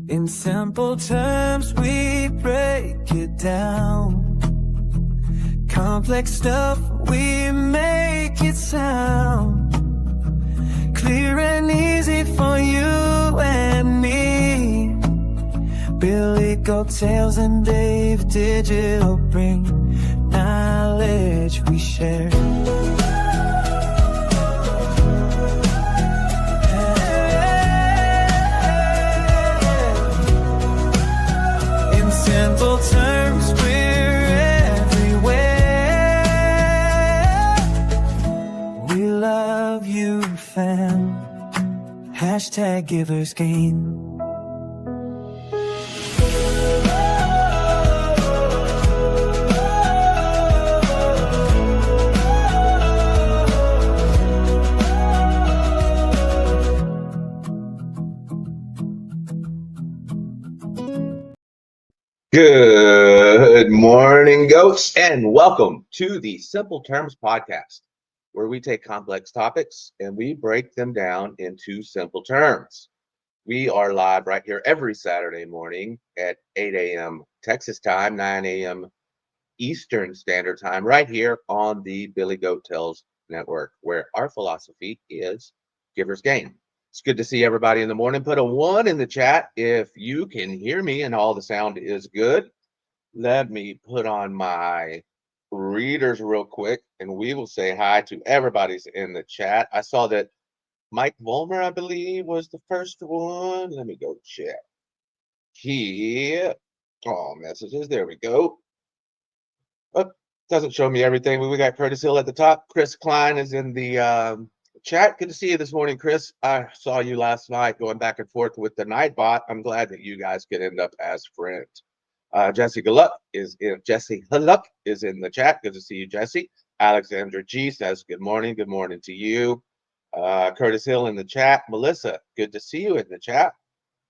In simple terms, we break it down. Complex stuff, we make it sound clear and easy for you and me. BillyGoatTales and Dave Digital bring knowledge we share. In simple terms, we're everywhere. We love you, fam. Hashtag givers gain. Good morning, goats, and welcome to the Simple Terms Podcast, where we take complex topics and we break them down into simple terms. We are live right here every Saturday morning at 8 a.m. Texas time, 9 a.m. Eastern Standard Time, right here on the BillyGoatTales network, where our philosophy is givers gain. It's good to see everybody in the morning. Put a 1 in the chat if you can hear me and all the sound is good. Let me put on my readers real quick and we will say hi to everybody's in the chat. I saw that Mike Volmer, I believe, was the first one. Let me go check. Messages. There we go. Oh, doesn't show me everything. We got Curtis Hill at the top. Chris Klein is in the chat. Good to see you this morning, Chris. I saw you last night going back and forth with the Nightbot. I'm glad that you guys could end up as friends. Jesse Halluck is in the chat. Good to see you, Jesse. Alexandra G says good morning to you. Curtis Hill in the chat. Melissa, good to see you in the chat.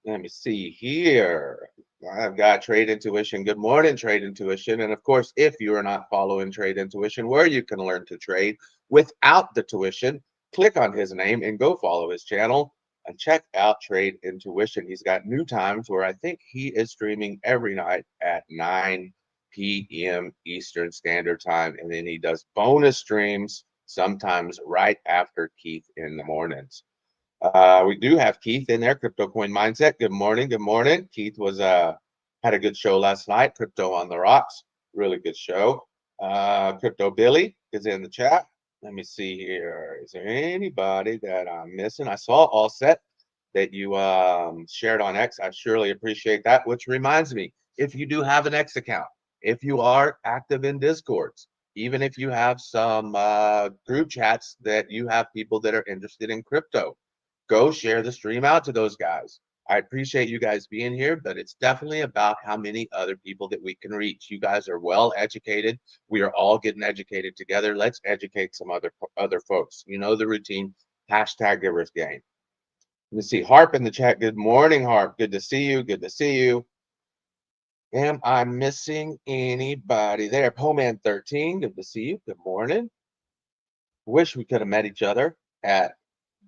Let me see here. I've got Trade Intuition. Good morning, Trade Intuition. And of course, if you are not following Trade Intuition, where you can learn to trade without the tuition, click on his name and go follow his channel and check out Trade Intuition. He's got new times where I think he is streaming every night at 9 p.m. Eastern Standard Time. And then he does bonus streams sometimes right after Keith in the mornings. We do have Keith in there, Crypto Coin Mindset. Good morning. Keith was had a good show last night, Crypto on the Rocks. Really good show. Crypto Billy is in the chat. Let me see here. Is there anybody that I'm missing? I saw All Set that you shared on X. I surely appreciate that, which reminds me, if you do have an X account, if you are active in Discords, even if you have some group chats that you have people that are interested in crypto, go share the stream out to those guys. I appreciate you guys being here, but it's definitely about how many other people that we can reach. You guys are well educated. We are all getting educated together. Let's educate some other folks. You know the routine. Hashtag givers gain. Let me see. Harp in the chat. Good morning, Harp. Good to see you. Am I missing anybody there? Poman 13. Good to see you. Good morning. Wish we could have met each other at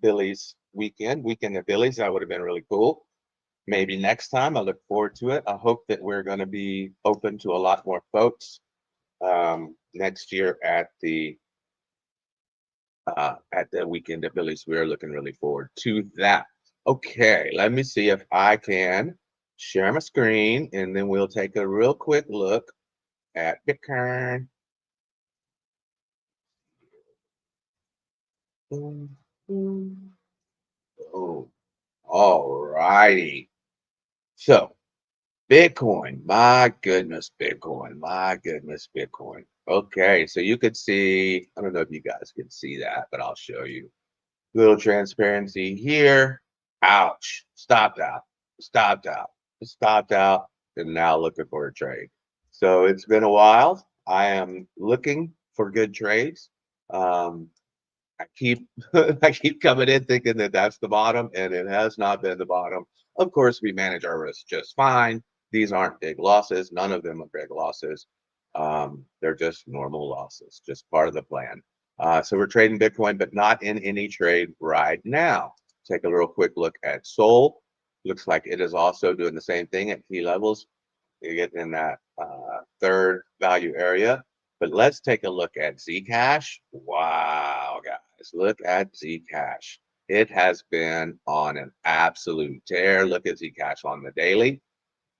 Billy's weekend at Billy's. That would have been really cool. Maybe next time. I look forward to it. I hope that we're going to be open to a lot more folks next year at the weekend at Billy's. We are looking really forward to that. Okay, let me see if I can share my screen and then we'll take a real quick look at Bitcoin. Oh, all righty. So, Bitcoin, my goodness, Bitcoin. Okay, so you could see, I don't know if you guys can see that, but I'll show you. Little transparency here. Ouch, stopped out, and now looking for a trade. So it's been a while. I am looking for good trades. I keep coming in thinking that that's the bottom, and it has not been the bottom. Of course, we manage our risk just fine. These aren't big losses. None of them are big losses. They're just normal losses, just part of the plan. So we're trading Bitcoin, but not in any trade right now. Take a real quick look at Sol. Looks like it is also doing the same thing at key levels. You're getting in that third value area. But let's take a look at Zcash. Wow, guys, look at Zcash. It has been on an absolute tear. Look at Zcash on the daily.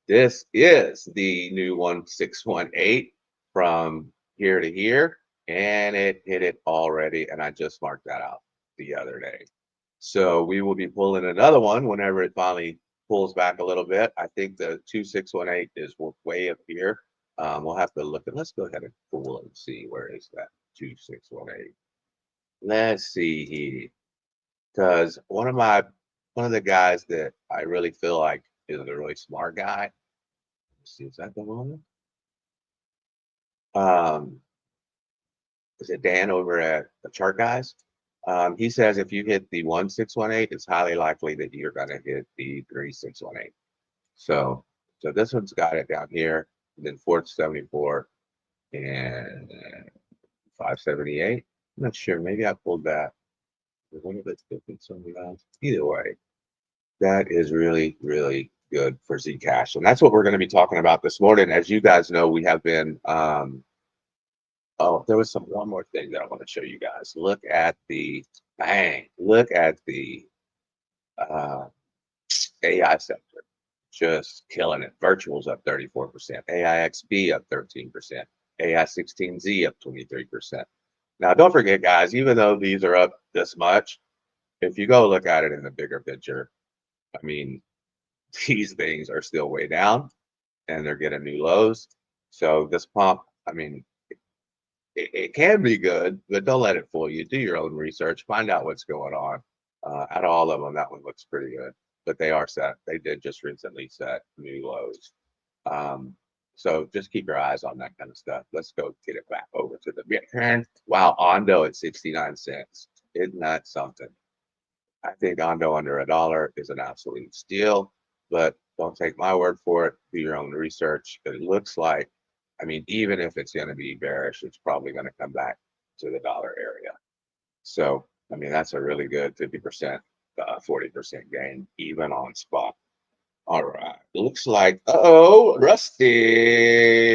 This is the new 1618 from here to here, and it hit it already, and I just marked that out the other day. So we will be pulling another one whenever it finally pulls back a little bit. I think the 2618 is way up here. We'll have to look at, let's go ahead and pull and see where is that 2618. Let's see, because one of the guys that I really feel like is a really smart guy. Let's see, is that the one? Is it Dan over at the Chart Guys? He says if you hit the 1618, it's highly likely that you're going to hit the 3618. So this one's got it down here, and then 474 and 578. I'm not sure. Maybe I pulled that. One of it's different somewhere else. Either way, that is really, really good for Zcash. And that's what we're going to be talking about this morning. As you guys know, we have been oh, there was one more thing that I want to show you guys. Look at the look at the AI sector. Just killing it. Virtual's up 34%, AIXB up 13%, AI16Z up 23%. Now, don't forget, guys, even though these are up this much, if you go look at it in the bigger picture, I mean, these things are still way down and they're getting new lows. So this pump, I mean, it can be good, but don't let it fool you. Do your own research, find out what's going on. Out of all of them, that one looks pretty good, but they are set. They did just recently set new lows. So just keep your eyes on that kind of stuff. Let's go get it back over to the Bitcoin. Wow, Ondo at 69 cents. Isn't that something? I think Ondo under $1 is an absolute steal, but don't take my word for it. Do your own research. It looks like, I mean, even if it's going to be bearish, it's probably going to come back to the dollar area. So, I mean, that's a really good 50%, 40% gain, even on spot. All right. Looks like, Rusty.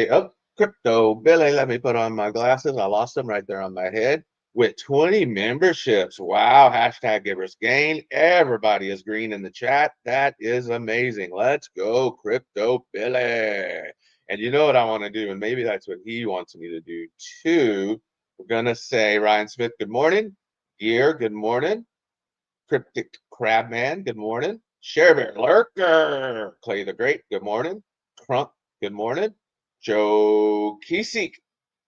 Oh, crypto Billy. Let me put on my glasses. I lost them right there on my head. With 20 memberships. Wow. Hashtag givers gain. Everybody is green in the chat. That is amazing. Let's go, crypto Billy. And you know what I want to do? And maybe that's what he wants me to do too. We're going to say, Ryan Smith, good morning. Gear, good morning. Cryptic Crabman, good morning. Sharebear Lurker, Clay the Great, good morning. Crunk, good morning. Joe Kisik,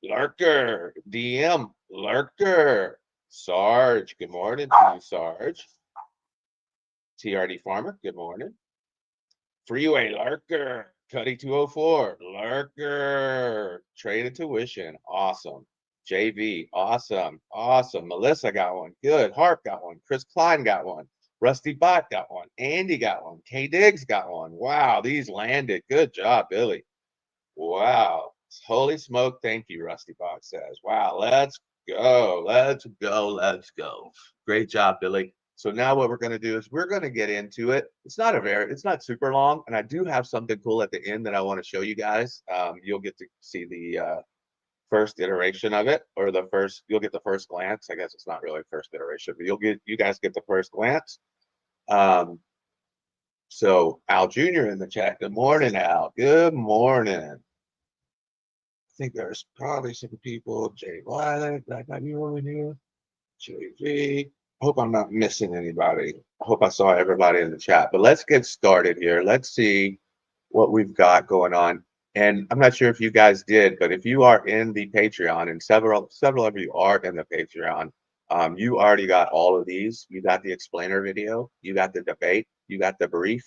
Lurker. DM, Lurker. Sarge, good morning to you, Sarge. TRD Farmer, good morning. Freeway Lurker, Cuddy 204, Lurker. Trade and tuition, awesome. JV, awesome, awesome. Melissa got one, good. Harp got one. Chris Klein got one. Rusty Bot got one. Andy got one. K Diggs got one. Wow, these landed. Good job, Billy. Wow, holy smoke! Thank you, Rusty Bot says. Wow, let's go, let's go, let's go. Great job, Billy. So now what we're going to do is we're going to get into it. It's not super long, and I do have something cool at the end that I want to show you guys. You'll get to see the first iteration of it, or you'll get the first glance. I guess it's not really first iteration, but you guys get the first glance. So Al Jr. in the chat. Good morning, Al. Good morning. I think there's probably some people. Jay Violet, I got you over here. JV. I hope I'm not missing anybody. I hope I saw everybody in the chat. But let's get started here. Let's see what we've got going on. And I'm not sure if you guys did, but if you are in the Patreon, and several of you are in the Patreon, you already got all of these. You got the explainer video, you got the debate, you got the brief,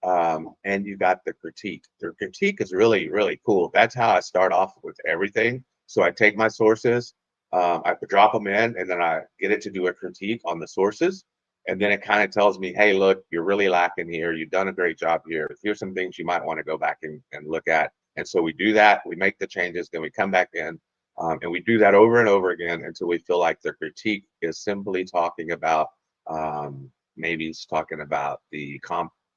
and you got the critique. The critique is really, really cool. That's how I start off with everything. So I take my sources, I drop them in, and then I get it to do a critique on the sources. And then it kind of tells me, hey, look, you're really lacking here. You've done a great job here. Here's some things you might want to go back and look at. And so we do that. We make the changes. Then we come back in. And we do that over and over again until we feel like the critique is simply talking about, maybe it's talking about the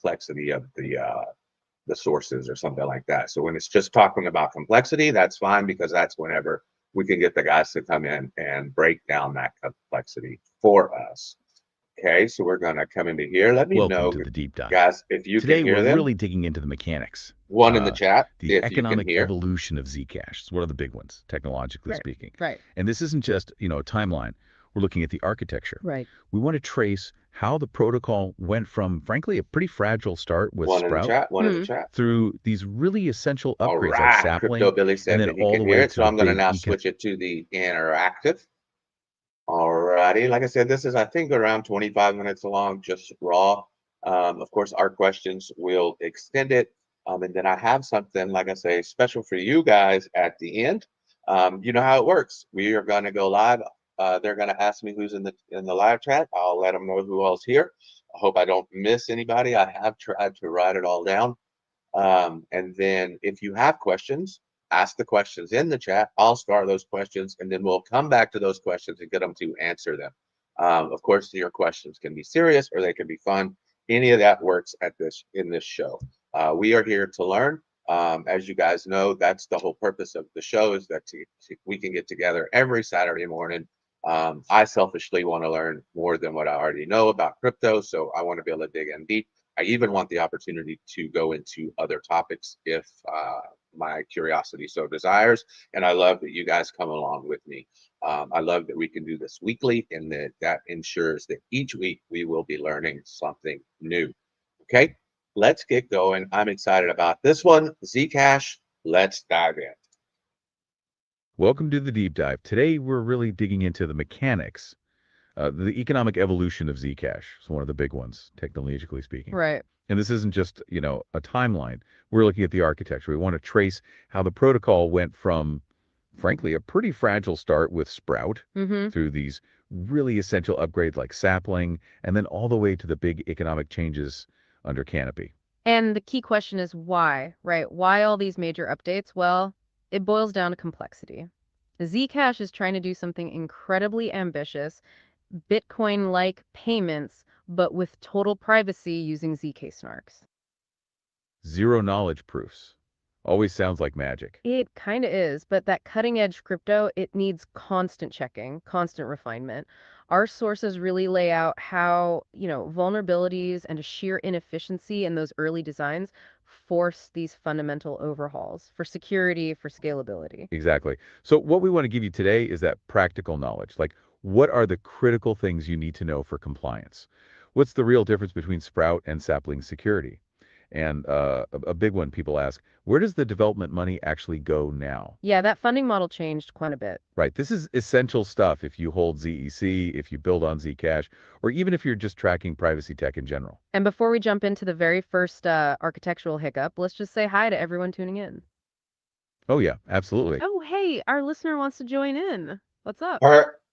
complexity of the sources or something like that. So when it's just talking about complexity, that's fine, because that's whenever we can get the guys to come in and break down that complexity for us. Okay, so we're gonna come into here. Let me Welcome know, to the deep dive. guys, if you can Today, hear we're them. really digging into the mechanics. One in the chat, The if you can economic hear. evolution of Zcash. It's one of the big ones, technologically Right, speaking. right. And this isn't just, a timeline. We're looking at the architecture. Right. We want to trace how the protocol went from, frankly, a pretty fragile start with One in the Sprout chat, one in the chat. through these really essential All upgrades like right, sapling, Crypto Billy and said then that he all can the hear way it, to so the I'm gonna big now switch it to the interactive. Alrighty, like I said, this is, I think, around 25 minutes long, just raw. Of course, our questions will extend it. And then I have something, like I say, special for you guys at the end. You know how it works. We are gonna go live. They're gonna ask me who's in the live chat. I'll let them know who else here. I hope I don't miss anybody. I have tried to write it all down. And then if you have questions, ask the questions in the chat. I'll start those questions, and then we'll come back to those questions and get them to answer them. Of course, your questions can be serious or they can be fun. Any of that works in this show. We are here to learn. As you guys know, that's the whole purpose of the show, is that we can get together every Saturday morning. I selfishly want to learn more than what I already know about crypto, so I want to be able to dig in deep. I even want the opportunity to go into other topics if my curiosity so desires. And I love that you guys come along with me. I love that we can do this weekly, and that ensures that each week we will be learning something new. Okay, let's get going. I'm excited about this one. Zcash, let's dive in. Welcome to the deep dive. Today, we're really digging into the mechanics, the economic evolution of Zcash. It's one of the big ones, technologically speaking. Right. And this isn't just, a timeline. We're looking at the architecture. We want to trace how the protocol went from, frankly, a pretty fragile start with Sprout through these really essential upgrades like sapling, and then all the way to the big economic changes under Canopy. And the key question is why, right? Why all these major updates? Well, it boils down to complexity. Zcash is trying to do something incredibly ambitious, Bitcoin-like payments, but with total privacy using ZK snarks. Zero knowledge proofs. Always sounds like magic. It kind of is, but that cutting edge crypto, it needs constant checking, constant refinement. Our sources really lay out how, vulnerabilities and a sheer inefficiency in those early designs force these fundamental overhauls for security, for scalability. Exactly. So what we want to give you today is that practical knowledge. Like, what are the critical things you need to know for compliance? What's the real difference between Sprout and sapling security? And a big one people ask, where does the development money actually go now? Yeah, that funding model changed quite a bit. Right. This is essential stuff if you hold ZEC, if you build on Zcash, or even if you're just tracking privacy tech in general. And before we jump into the very first architectural hiccup, let's just say hi to everyone tuning in. Oh, yeah, absolutely. Oh, hey, our listener wants to join in. What's up?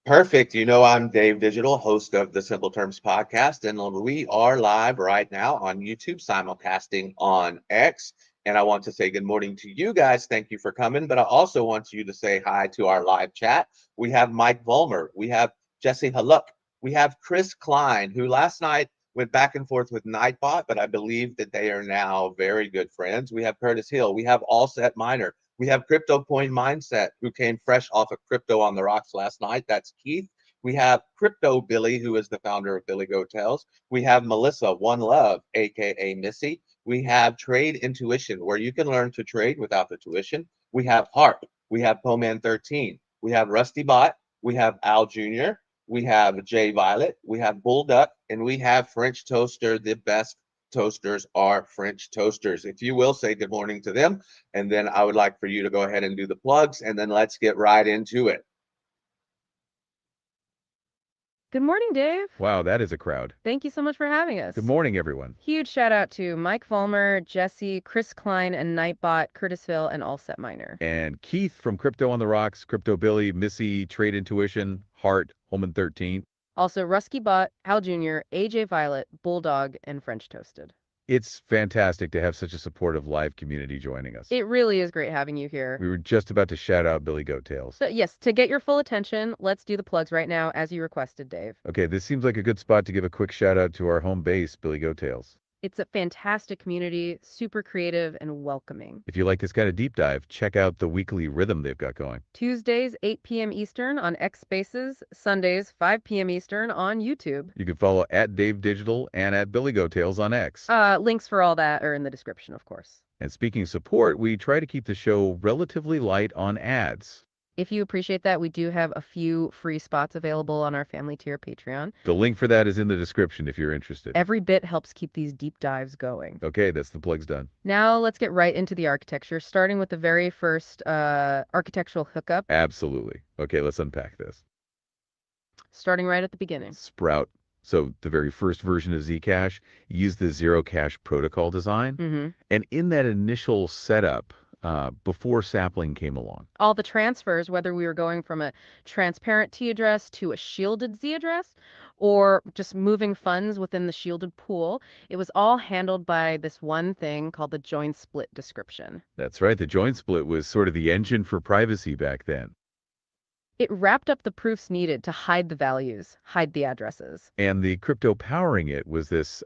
Perfect. I'm Dave Digital, host of the Simple Terms podcast, and we are live right now on YouTube, simulcasting on X. And I want to say good morning to you guys. Thank you for coming. But I also want you to say hi to our live chat. We have Mike Vollmer. We have Jesse Haluk. We have Chris Klein, who last night went back and forth with Nightbot, but I believe that they are now very good friends. We have Curtis Hill. We have All Set Miner. We have Crypto Coin Mindset, who came fresh off of Crypto on the Rocks last night. That's Keith. We have Crypto Billy, who is the founder of BillyGoatTales. We have Melissa One Love, aka Missy. We have Trade Intuition, where you can learn to trade without the tuition. We have Harp. We have Poman 13. We have Rusty Bot. We have Al Jr. We have Jay Violet. We have Bullduck, and we have French Toaster. The best toasters are French toasters. If you will, say good morning to them, and then I would like for you to go ahead and do the plugs, and then let's get right into it. Good morning, Dave. Wow, that is a crowd. Thank you so much for having us. Good morning, everyone. Huge shout out to Mike Vollmer, Jesse, Chris Klein, and Nightbot, Curtis Hill, and All Set Miner. And Keith from Crypto on the Rocks, Crypto Billy, Missy, Trade Intuition, Hart, Holman 13. Also, Rusky Bot, Hal Jr., AJ Violet, Bulldog, and French Toasted. It's fantastic to have such a supportive live community joining us. It really is great having you here. We were just about to shout out BillyGoatTales. So, yes, to get your full attention, let's do the plugs right now, as you requested, Dave. Okay, this seems like a good spot to give a quick shout out to our home base, BillyGoatTales. It's a fantastic community, super creative and welcoming. If you like this kind of deep dive, check out the weekly rhythm they've got going. Tuesdays, 8 p.m. Eastern on X Spaces, Sundays, 5 p.m. Eastern on YouTube. You can follow at Dave Digital and at BillyGoatTales on X. Links for all that are in the description, of course. And speaking of support, we try to keep the show relatively light on ads. If you appreciate that, we do have a few free spots available on our family tier Patreon. The link for that is in the description if you're interested. Every bit helps keep these deep dives going. Okay, that's the plugs done. Now let's get right into the architecture, starting with the very first architectural hookup. Absolutely. Okay, let's unpack this. Starting right at the beginning. Sprout. So the very first version of Zcash used the zero cash protocol design. And in that initial setup, before Sapling came along, all the transfers, whether we were going from a transparent T address to a shielded Z address, or just moving funds within the shielded pool, it was all handled by this one thing called the join split description. That's right. The join split was sort of the engine for privacy back then. It wrapped up the proofs needed to hide the values, hide the addresses. And the crypto powering it was this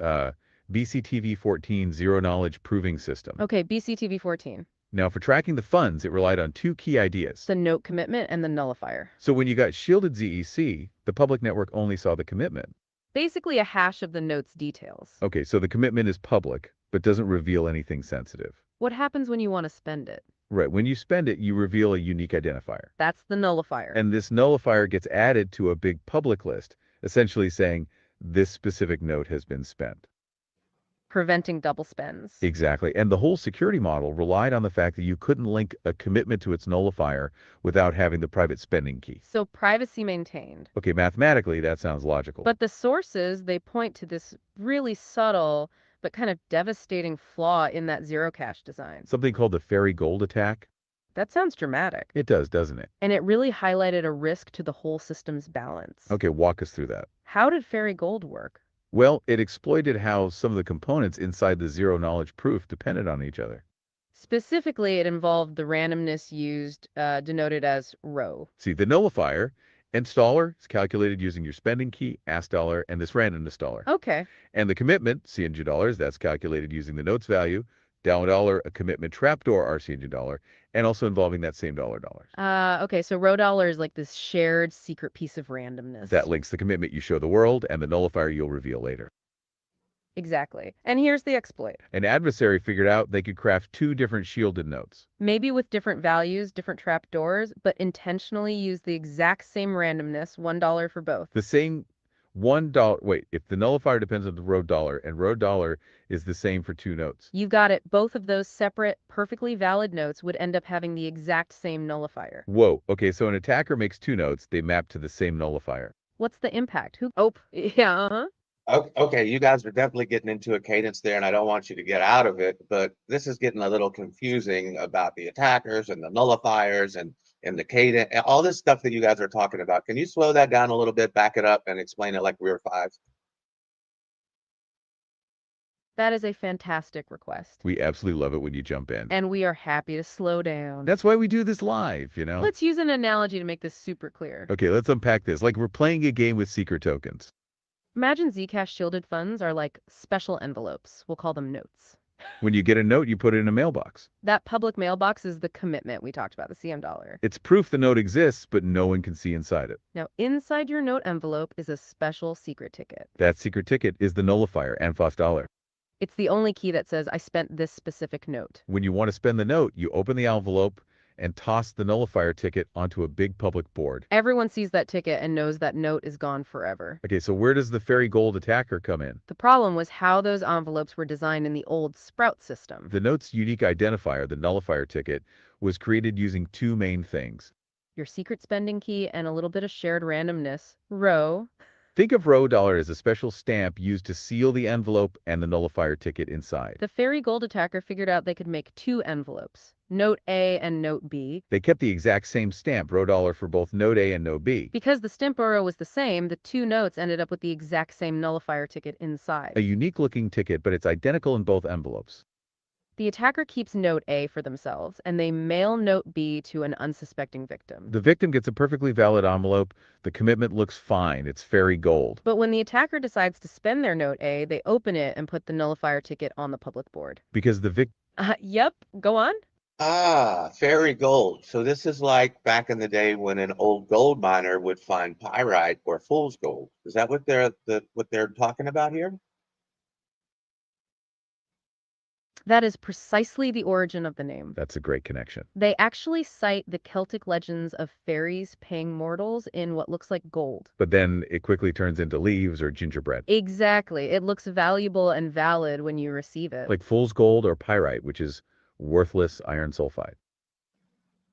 BCTV14 zero knowledge proving system. Okay, BCTV14. Now, for tracking the funds, it relied on two key ideas. The note commitment and the nullifier. So when you got shielded ZEC, the public network only saw the commitment. Basically a hash of the note's details. Okay, so the commitment is public, but doesn't reveal anything sensitive. What happens when you want to spend it? Right, when you spend it, you reveal a unique identifier. That's the nullifier. And this nullifier gets added to a big public list, essentially saying this specific note has been spent. Preventing double spends. Exactly. And the whole security model relied on the fact that you couldn't link a commitment to its nullifier without having the private spending key. So privacy maintained. Okay, mathematically, that sounds logical. But the sources, they point to this really subtle but kind of devastating flaw in that zero cash design. Something called the fairy gold attack. That sounds dramatic. It does, doesn't it? And it really highlighted a risk to the whole system's balance. Okay, walk us through that. How did fairy gold work? Well, it exploited how some of the components inside the zero knowledge proof depended on each other. Specifically, it involved the randomness used, denoted as rho. See, the nullifier, $installer, is calculated using your spending key, $, and this randomness dollar. Okay. And the commitment, $, that's calculated using the note's value, $, a commitment trapdoor, $, and also involving that same $. Okay, so rho dollar is like this shared secret piece of randomness. That links the commitment you show the world and the nullifier you'll reveal later. Exactly. And here's the exploit. An adversary figured out they could craft two different shielded notes. Maybe with different values, different trapdoors, but intentionally use the exact same randomness, $1 for both. The same $1. Wait, if the nullifier depends on the rho dollar and rho dollar is the same for two notes. You got it. Both of those separate, perfectly valid notes would end up having the exact same nullifier. Whoa. Okay, so an attacker makes two notes. They map to the same nullifier. What's the impact? Oh, yeah, uh-huh. Okay, you guys are definitely getting into a cadence there, and I don't want you to get out of it, but this is getting a little confusing about the attackers and the nullifiers and the cadence, and all this stuff that you guys are talking about. Can you slow that down a little bit, back it up, and explain it like we were five? That is a fantastic request. We absolutely love it when you jump in. And we are happy to slow down. That's why we do this live, you know? Let's use an analogy to make this super clear. Okay, let's unpack this. Like we're playing a game with secret tokens. Imagine Zcash shielded funds are like special envelopes. We'll call them notes. When you get a note, you put it in a mailbox. That public mailbox is the commitment we talked about, the CM dollar. It's proof the note exists, but no one can see inside it. Now, inside your note envelope is a special secret ticket. That secret ticket is the nullifier, $. It's the only key that says I spent this specific note. When you want to spend the note, you open the envelope and toss the nullifier ticket onto a big public board. Everyone sees that ticket and knows that note is gone forever. Okay, so where does the fairy gold attacker come in? The problem was how those envelopes were designed in the old Sprout system. The note's unique identifier, the nullifier ticket, was created using two main things. Your secret spending key and a little bit of shared randomness, rho. Think of rho dollar as a special stamp used to seal the envelope and the nullifier ticket inside. The fairy gold attacker figured out they could make two envelopes, note A and note B. They kept the exact same stamp, rho dollar, for both note A and note B. Because the stamp rho was the same, the two notes ended up with the exact same nullifier ticket inside. A unique looking ticket, but it's identical in both envelopes. The attacker keeps note A for themselves, and they mail note B to an unsuspecting victim. The victim gets a perfectly valid envelope. The commitment looks fine. It's fairy gold. But when the attacker decides to spend their note A, they open it and put the nullifier ticket on the public board. Because the victim... Yep, go on. Ah, fairy gold. So this is like back in the day when an old gold miner would find pyrite or fool's gold. Is that what they're talking about here? That is precisely the origin of the name. That's a great connection. They actually cite the Celtic legends of fairies paying mortals in what looks like gold. But then it quickly turns into leaves or gingerbread. Exactly. It looks valuable and valid when you receive it. Like fool's gold or pyrite, which is worthless iron sulfide.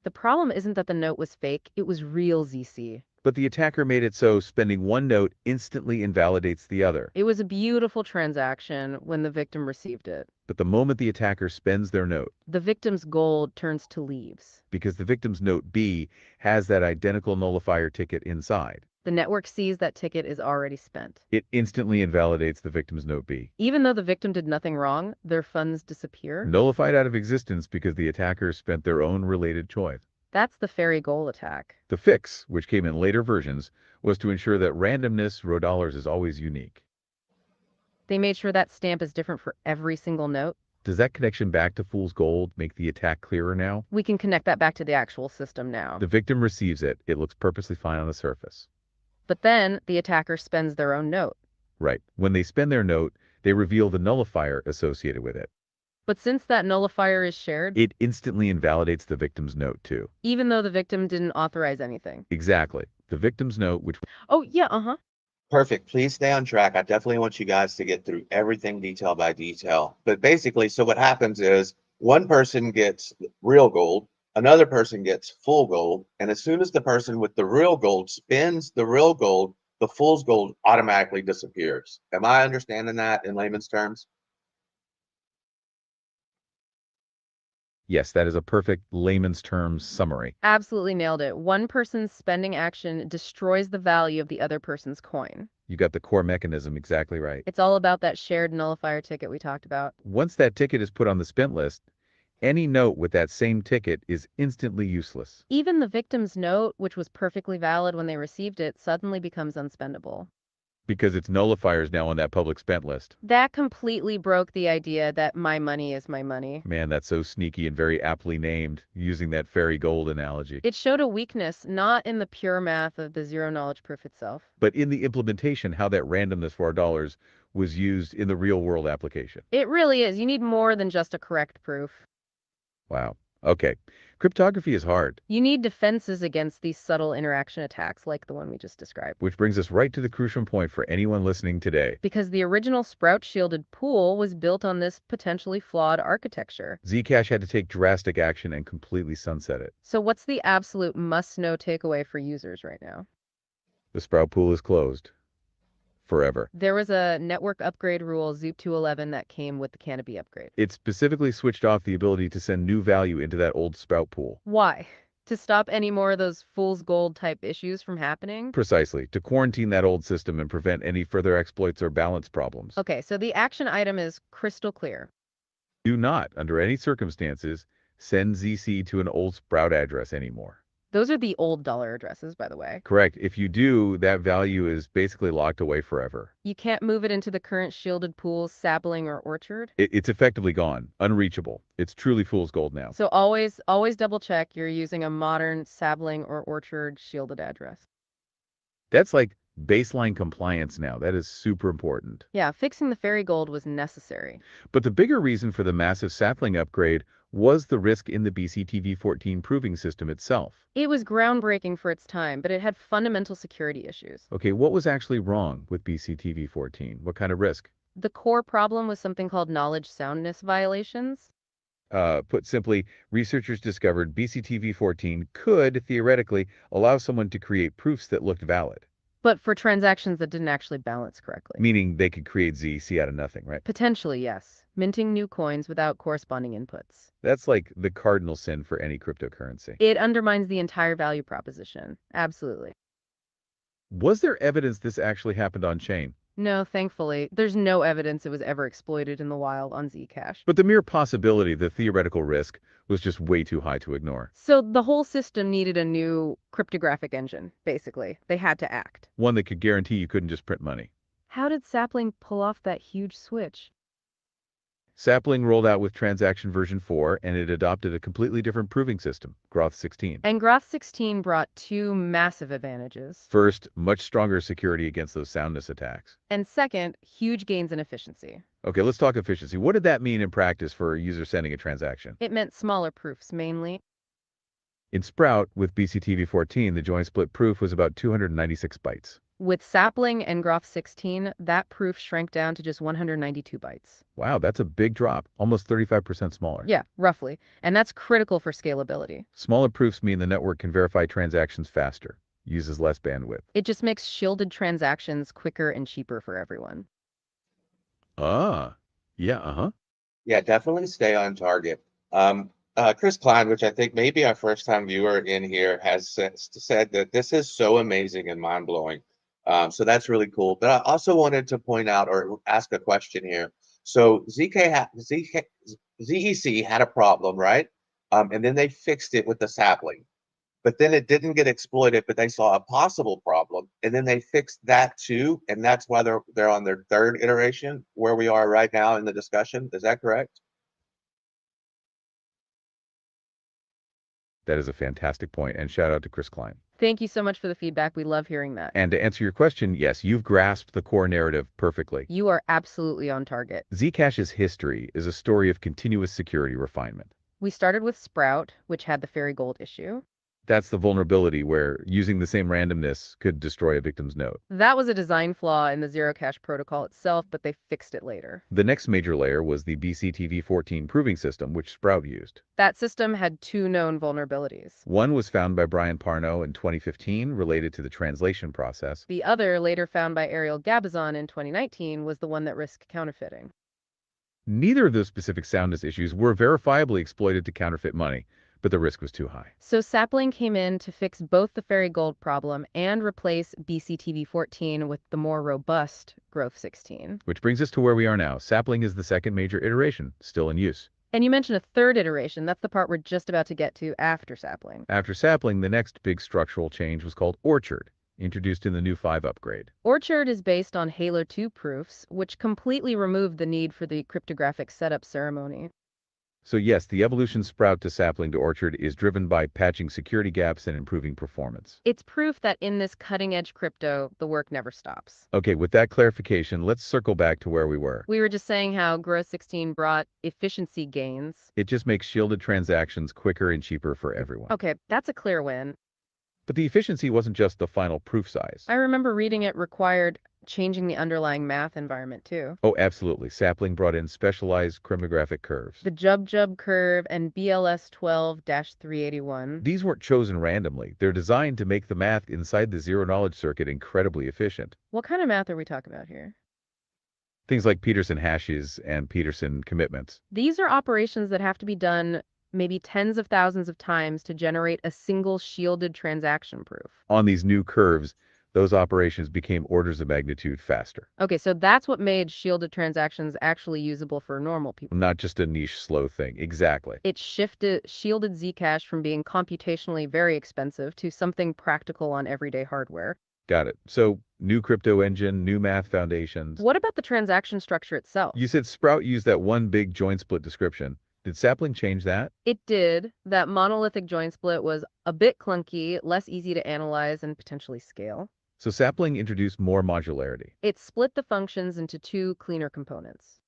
The problem isn't that the note was fake, it was real ZC. But the attacker made it so spending one note instantly invalidates the other. It was a beautiful transaction when the victim received it. But the moment the attacker spends their note, The victim's gold turns to leaves. because the victim's note B has that identical nullifier ticket inside, The network sees that ticket is already spent. it instantly invalidates the victim's note B. Even though the victim did nothing wrong, their funds disappear. Nullified out of existence because the attackers spent their own related choice. That's the fairy gold attack. The fix, which came in later versions, was to ensure that randomness $, is always unique. They made sure that stamp is different for every single note. Does that connection back to fool's gold make the attack clearer now? We can connect that back to the actual system now. The victim receives it. It looks purposely fine on the surface. But then the attacker spends their own note. Right. When they spend their note, they reveal the nullifier associated with it. But since that nullifier is shared, It instantly invalidates the victim's note, too. even though the victim didn't authorize anything. Exactly. The victim's note, which... Oh, yeah, Perfect. Please stay on track. I definitely want you guys to get through everything detail by detail. But basically, so what happens is one person gets real gold, another person gets full gold, and as soon as the person with the real gold spends the real gold, the fool's gold automatically disappears. Am I understanding that in layman's terms? Yes, that is a perfect layman's terms summary. absolutely nailed it. One person's spending action destroys the value of the other person's coin. You got the core mechanism exactly right. It's all about that shared nullifier ticket we talked about. Once that ticket is put on the spent list, any note with that same ticket is instantly useless. Even the victim's note, which was perfectly valid when they received it, suddenly becomes unspendable. Because its nullifier is now on that public spent list. That completely broke the idea that my money is my money. Man, that's so sneaky and very aptly named, using that fairy gold analogy. It showed a weakness, not in the pure math of the zero knowledge proof itself. But in the implementation, how that randomness for $, was used in the real world application. It really is. You need more than just a correct proof. Wow. Okay. Cryptography is hard. You need defenses against these subtle interaction attacks like the one we just described. Which brings us right to the crucial point for anyone listening today. Because the original Sprout shielded pool was built on this potentially flawed architecture. Zcash had to take drastic action and completely sunset it. So what's the absolute must-know takeaway for users right now? The Sprout pool is closed. Forever. There was a network upgrade rule, ZOOP 211, that came with the Canopy upgrade. It specifically switched off the ability to send new value into that old Sprout pool. Why? To stop any more of those fool's gold type issues from happening? Precisely. To quarantine that old system and prevent any further exploits or balance problems. Okay, so the action item is crystal clear. Do not, under any circumstances, send ZC to an old Sprout address anymore. Those are the old dollar addresses, by the way. Correct. If you do, that value is basically locked away forever. You can't move it into the current shielded pool's sapling or orchard. It's effectively gone, unreachable. It's truly fool's gold now. So always double check you're using a modern sapling or orchard shielded address. That's like baseline compliance now. That is super important. Yeah, fixing the fairy gold was necessary. But the bigger reason for the massive sapling upgrade was the risk in the BCTV14 proving system itself. It was groundbreaking for its time, but it had fundamental security issues. Okay, what was actually wrong with BCTV14? What kind of risk? The core problem was something called knowledge soundness violations. Put simply, researchers discovered BCTV14 could, theoretically, allow someone to create proofs that looked valid. But for transactions that didn't actually balance correctly. Meaning they could create ZC out of nothing, right? Potentially, yes. Minting new coins without corresponding inputs. That's like the cardinal sin for any cryptocurrency. It undermines the entire value proposition. Absolutely. Was there evidence this actually happened on chain? No, thankfully, there's no evidence it was ever exploited in the wild on Zcash. But the mere possibility, the theoretical risk, was just way too high to ignore. So the whole system needed a new cryptographic engine, basically. They had to act. One that could guarantee you couldn't just print money. How did Sapling pull off that huge switch? Sapling rolled out with transaction version 4, and it adopted a completely different proving system, Groth16. And Groth16 brought two massive advantages. First, much stronger security against those soundness attacks. And second, huge gains in efficiency. Okay, let's talk efficiency. What did that mean in practice for a user sending a transaction? It meant smaller proofs, mainly. In Sprout, with BCTV14, the joint split proof was about 296 bytes. With Sapling and Groth16, that proof shrank down to just 192 bytes. Wow, that's a big drop, almost 35% smaller. Yeah, roughly. And that's critical for scalability. Smaller proofs mean the network can verify transactions faster, uses less bandwidth. It just makes shielded transactions quicker and cheaper for everyone. Ah, yeah, Yeah, definitely stay on target. Chris Klein, which I think may be our first time viewer in here, has said that this is so amazing and mind blowing. So that's really cool. But I also wanted to point out or ask a question here. So ZEC had a problem, right? And then they fixed it with the sapling. But then it didn't get exploited, but they saw a possible problem. And then they fixed that too. And that's why they're on their third iteration, where we are right now in the discussion. Is that correct? That is a fantastic point, and shout out to Chris Klein. Thank you so much for the feedback. We love hearing that. And to answer your question, yes, you've grasped the core narrative perfectly. You are absolutely on target. Zcash's history is a story of continuous security refinement. We started with Sprout, which had the fairy gold issue. That's the vulnerability where using the same randomness could destroy a victim's node. That was a design flaw in the Zerocache protocol itself, but they fixed it later. The next major layer was the BCTV14 proving system, which Sprout used. That system had two known vulnerabilities. One was found by Brian Parnot in 2015, related to the translation process. The other, later found by Ariel Gabazon in 2019, was the one that risked counterfeiting. Neither of those specific soundness issues were verifiably exploited to counterfeit money, but the risk was too high. So Sapling came in to fix both the fairy gold problem and replace BCTV14 with the more robust Groth16. Which brings us to where we are now. Sapling is the second major iteration, still in use. And you mentioned a third iteration. That's the part we're just about to get to after Sapling. After Sapling, the next big structural change was called Orchard, introduced in the NU5 upgrade. Orchard is based on Halo 2 proofs, which completely removed the need for the cryptographic setup ceremony. So yes, the evolution Sprout to Sapling to Orchard is driven by patching security gaps and improving performance. It's proof that in this cutting-edge crypto, the work never stops. Okay, with that clarification, let's circle back to where we were. We were just saying how Groth16 brought efficiency gains. It just makes shielded transactions quicker and cheaper for everyone. Okay, that's a clear win. But the efficiency wasn't just the final proof size. I remember reading it required changing the underlying math environment too. Oh, absolutely. Sapling brought in specialized cryptographic curves. The Jub curve and BLS 12-381. These weren't chosen randomly. They're designed to make the math inside the zero-knowledge circuit incredibly efficient. What kind of math are we talking about here? Things like Peterson hashes and Peterson commitments. These are operations that have to be done maybe tens of thousands of times to generate a single shielded transaction proof. On these new curves, those operations became orders of magnitude faster. Okay, so that's what made shielded transactions actually usable for normal people. Not just a niche slow thing. Exactly. It shifted shielded Zcash from being computationally very expensive to something practical on everyday hardware. Got it. So new crypto engine, new math foundations. What about the transaction structure itself? You said Sprout used that one big join split description. Did Sapling change that? It did. That monolithic join split was a bit clunky, less easy to analyze and potentially scale. So Sapling introduced more modularity. It split the functions into two cleaner components.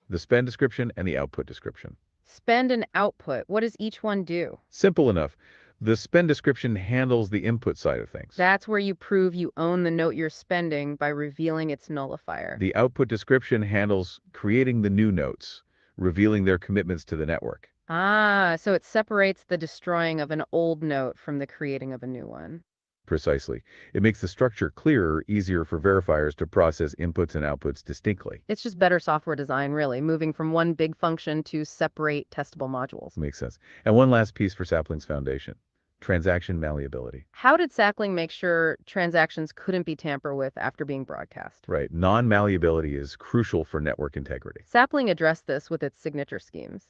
The spend description and the output description. Spend and output. What does each one do? Simple enough. The spend description handles the input side of things. That's where you prove you own the note you're spending by revealing its nullifier. The output description handles creating the new notes, revealing their commitments to the network. Ah, so it separates the destroying of an old note from the creating of a new one. Precisely. It makes the structure clearer, easier for verifiers to process inputs and outputs distinctly. It's just better software design, really, moving from one big function to separate testable modules. Makes sense. And one last piece for Sapling's foundation. Transaction malleability. How did Sackling make sure transactions couldn't be tampered with after being broadcast? Right. Non-malleability is crucial for network integrity. Sapling addressed this with its signature schemes.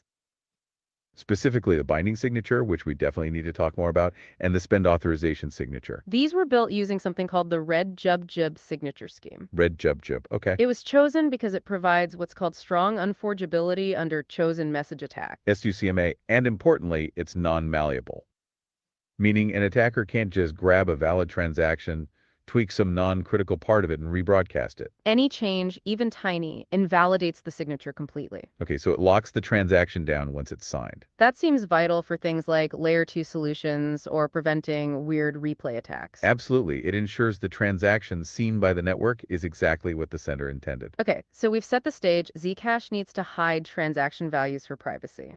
Specifically the binding signature, which we definitely need to talk more about, and the spend authorization signature. These were built using something called the red jub signature scheme. Red jub. Okay. It was chosen because it provides what's called strong unforgeability under chosen message attack. SUCMA, and importantly, it's non-malleable, meaning an attacker can't just grab a valid transaction, tweak some non-critical part of it, and rebroadcast it. Any change, even tiny, invalidates the signature completely. Okay, so it locks the transaction down once it's signed. That seems vital for things like layer 2 solutions or preventing weird replay attacks. Absolutely. It ensures the transaction seen by the network is exactly what the sender intended. Okay, so we've set the stage. Zcash needs to hide transaction values for privacy.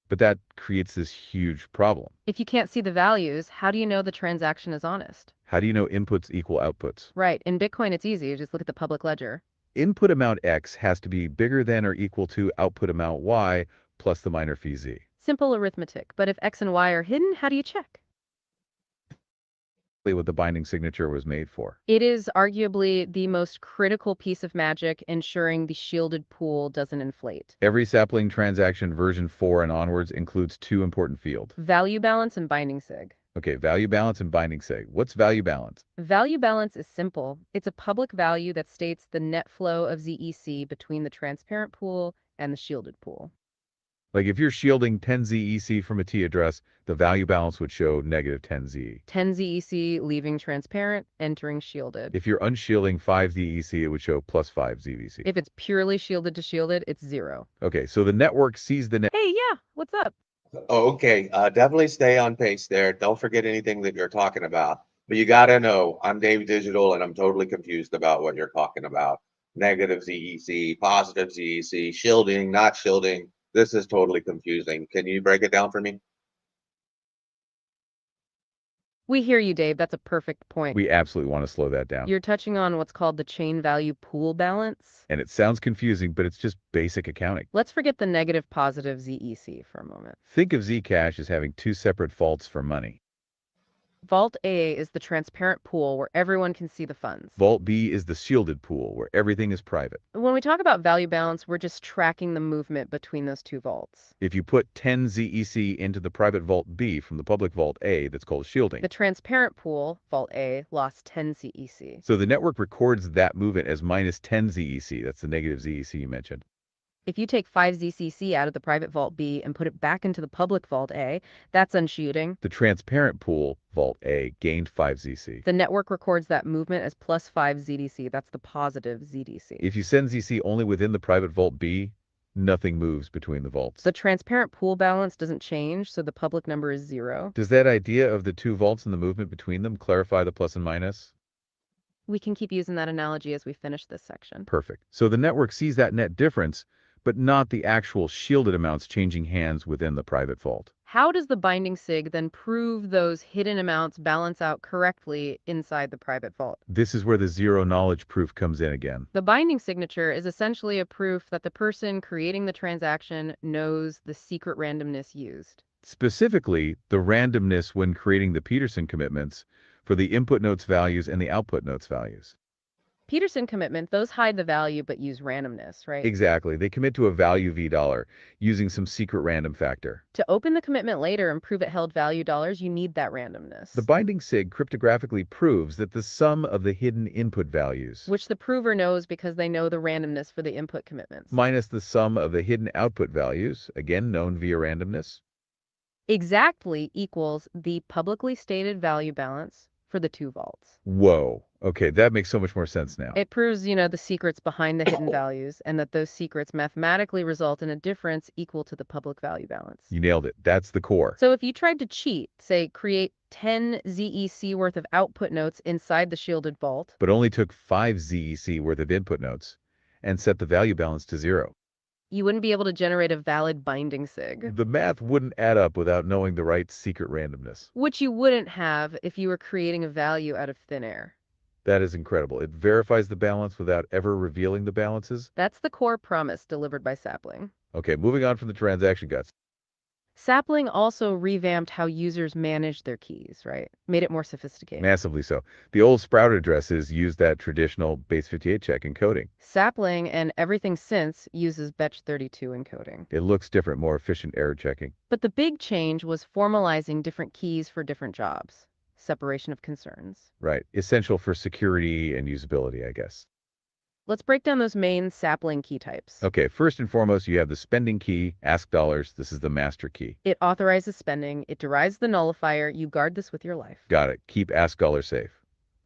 But that creates this huge problem. If you can't see the values, how do you know the transaction is honest? How do you know inputs equal outputs? Right, in Bitcoin it's easy, you just look at the public ledger. Input amount X has to be bigger than or equal to output amount Y plus the minor fee Z. Simple arithmetic, but if X and Y are hidden, how do you check? What the binding signature was made for. It is arguably the most critical piece of magic, ensuring the shielded pool doesn't inflate. Every Sapling transaction version 4 and onwards includes two important fields. Value balance and binding sig. Okay, value balance and binding sig. What's value balance? Value balance is simple. It's a public value that states the net flow of ZEC between the transparent pool and the shielded pool. Like if you're shielding 10 ZEC from a T address, the value balance would show negative 10 Z. 10 ZEC leaving transparent, entering shielded. If you're unshielding 5 ZEC, it would show plus 5 ZVC. If it's purely shielded to shielded, it's 0. Okay, so the network sees the net. Hey, yeah, what's up? Oh, okay. Definitely stay on pace there. Don't forget anything that you're talking about. But you got to know, I'm Dave Digital, and I'm totally confused about what you're talking about. Negative ZEC, positive ZEC, shielding, not shielding. This is totally confusing. Can you break it down for me? We hear you, Dave. That's a perfect point. We absolutely want to slow that down. You're touching on what's called the chain value pool balance. And it sounds confusing, but it's just basic accounting. Let's forget the negative positive ZEC for a moment. Think of Zcash as having two separate vaults for money. Vault A is the transparent pool where everyone can see the funds. Vault B is the shielded pool where everything is private. When we talk about value balance, we're just tracking the movement between those two vaults. If you put 10 ZEC into the private vault B from the public vault A, that's called shielding. The transparent pool, Vault A, lost 10 ZEC. So the network records that movement as minus 10 ZEC. That's the negative ZEC you mentioned. If you take 5 ZCC out of the private vault B and put it back into the public vault A, that's unshielding. The transparent pool, vault A, gained 5 ZC. The network records that movement as plus 5 ZDC. That's the positive ZDC. If you send ZC only within the private vault B, nothing moves between the vaults. The transparent pool balance doesn't change, so the public number is 0. Does that idea of the two vaults and the movement between them clarify the plus and minus? We can keep using that analogy as we finish this section. Perfect. So the network sees that net difference, but not the actual shielded amounts changing hands within the private vault. How does the binding sig then prove those hidden amounts balance out correctly inside the private vault? This is where the zero knowledge proof comes in again. The binding signature is essentially a proof that the person creating the transaction knows the secret randomness used. Specifically, the randomness when creating the Peterson commitments for the input notes values and the output notes values. Peterson commitment, those hide the value but use randomness, right? Exactly. They commit to a value $V using some secret random factor. To open the commitment later and prove it held value dollars, you need that randomness. The binding sig cryptographically proves that the sum of the hidden input values, which the prover knows because they know the randomness for the input commitments, minus the sum of the hidden output values, again known via randomness, exactly equals the publicly stated value balance for the two vaults. Whoa. Okay, that makes so much more sense now. It proves, the secrets behind the hidden values and that those secrets mathematically result in a difference equal to the public value balance. You nailed it. That's the core. So if you tried to cheat, say create 10 ZEC worth of output notes inside the shielded vault, but only took 5 ZEC worth of input notes and set the value balance to 0. You wouldn't be able to generate a valid binding sig. The math wouldn't add up without knowing the right secret randomness. Which you wouldn't have if you were creating a value out of thin air. That is incredible. It verifies the balance without ever revealing the balances. That's the core promise delivered by Sapling. Okay, moving on from the transaction guts. Sapling also revamped how users manage their keys, right? Made it more sophisticated. Massively so. The old Sprout addresses used that traditional base 58 check encoding. Sapling and everything since uses Betch32 encoding. It looks different, more efficient error checking. But the big change was formalizing different keys for different jobs. Separation of concerns. Right. Essential for security and usability, I guess. Let's break down those main sapling key types. Okay, first and foremost, you have the spending key, ask dollars. This is the master key. It authorizes spending. It derives the nullifier. You guard this with your life. Got it. Keep ask dollar safe.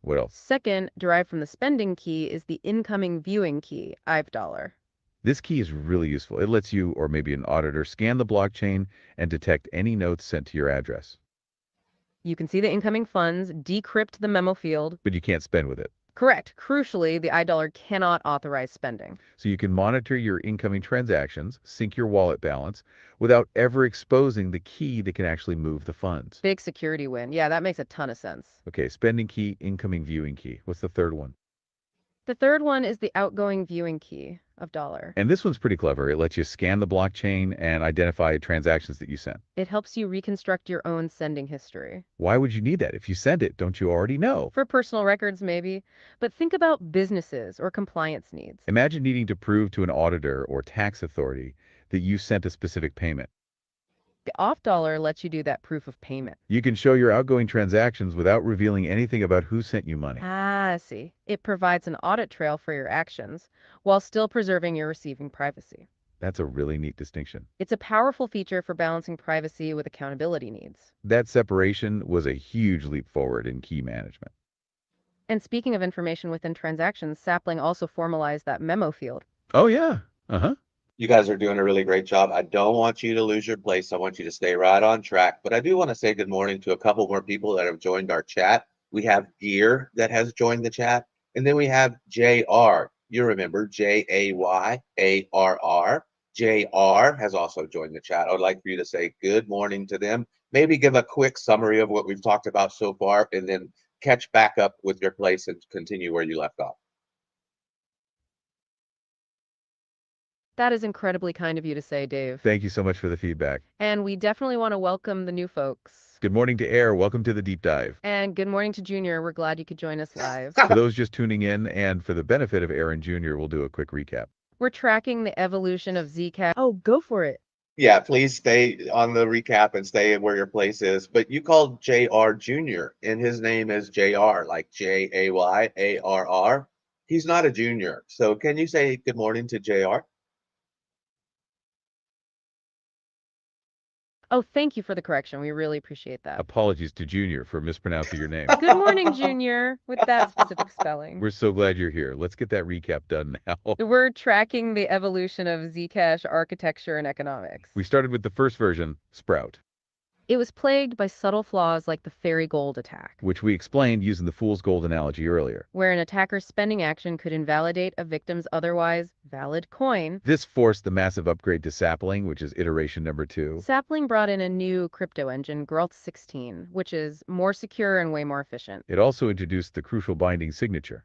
What else? Second, derived from the spending key, is the incoming viewing key, $5. This key is really useful. It lets you, or maybe an auditor, scan the blockchain and detect any notes sent to your address. You can see the incoming funds, decrypt the memo field. But you can't spend with it. Correct. Crucially, the iDollar cannot authorize spending. So you can monitor your incoming transactions, sync your wallet balance, without ever exposing the key that can actually move the funds. Big security win. Yeah, that makes a ton of sense. Okay, spending key, incoming viewing key. What's the third one? The third one is the outgoing viewing key of dollar. And this one's pretty clever. It lets you scan the blockchain and identify transactions that you sent. It helps you reconstruct your own sending history. Why would you need that? If you send it, don't you already know? For personal records, maybe. But think about businesses or compliance needs. Imagine needing to prove to an auditor or tax authority that you sent a specific payment. The off dollar lets you do that proof of payment. You can show your outgoing transactions without revealing anything about who sent you money. Ah, I see. It provides an audit trail for your actions while still preserving your receiving privacy. That's a really neat distinction. It's a powerful feature for balancing privacy with accountability needs. That separation was a huge leap forward in key management. And speaking of information within transactions, Sapling also formalized that memo field. Oh, yeah. Uh-huh. You guys are doing a really great job. I don't want you to lose your place. I want you to stay right on track. But I do want to say good morning to a couple more people that have joined our chat. We have Gear that has joined the chat. And then we have JR. You remember JAYARR. JR has also joined the chat. I would like for you to say good morning to them. Maybe give a quick summary of what we've talked about so far, and then catch back up with your place and continue where you left off. That is incredibly kind of you to say, Dave. Thank you so much for the feedback. And we definitely want to welcome the new folks. Good morning to Air. Welcome to the deep dive. And good morning to Junior. We're glad you could join us live. For those just tuning in, and for the benefit of Air and Junior, we'll do a quick recap. We're tracking the evolution of Zcash. Oh, go for it. Yeah, please stay on the recap and stay where your place is. But you called JR Junior, and his name is JR, like JAYARR. He's not a junior. So can you say good morning to JR? Oh, thank you for the correction. We really appreciate that. Apologies to Junior for mispronouncing your name. Good morning, Junior, with that specific spelling. We're so glad you're here. Let's get that recap done now. We're tracking the evolution of Zcash architecture and economics. We started with the first version, Sprout, It was plagued by subtle flaws like the fairy gold attack, which we explained using the fool's gold analogy earlier. where an attacker's spending action could invalidate a victim's otherwise valid coin. This forced the massive upgrade to Sapling, which is iteration number 2. Sapling brought in a new crypto engine, Gralt16, which is more secure and way more efficient. It also introduced the crucial binding signature.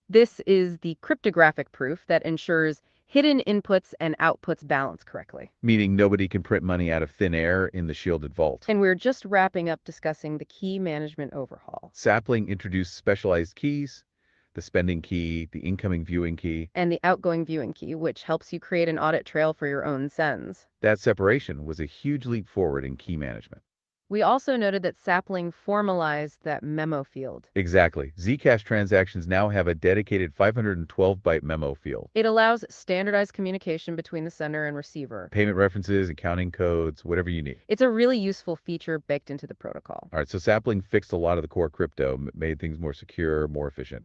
This is the cryptographic proof that ensures hidden inputs and outputs balance correctly. Meaning nobody can print money out of thin air in the shielded vault. And we're just wrapping up discussing the key management overhaul. Sapling introduced specialized keys, the spending key, the incoming viewing key. And the outgoing viewing key, which helps you create an audit trail for your own sends. That separation was a huge leap forward in key management. We also noted that Sapling formalized that memo field. Exactly. Zcash transactions now have a dedicated 512-byte memo field. It allows standardized communication between the sender and receiver. Payment references, accounting codes, whatever you need. It's a really useful feature baked into the protocol. All right, so Sapling fixed a lot of the core crypto, made things more secure, more efficient.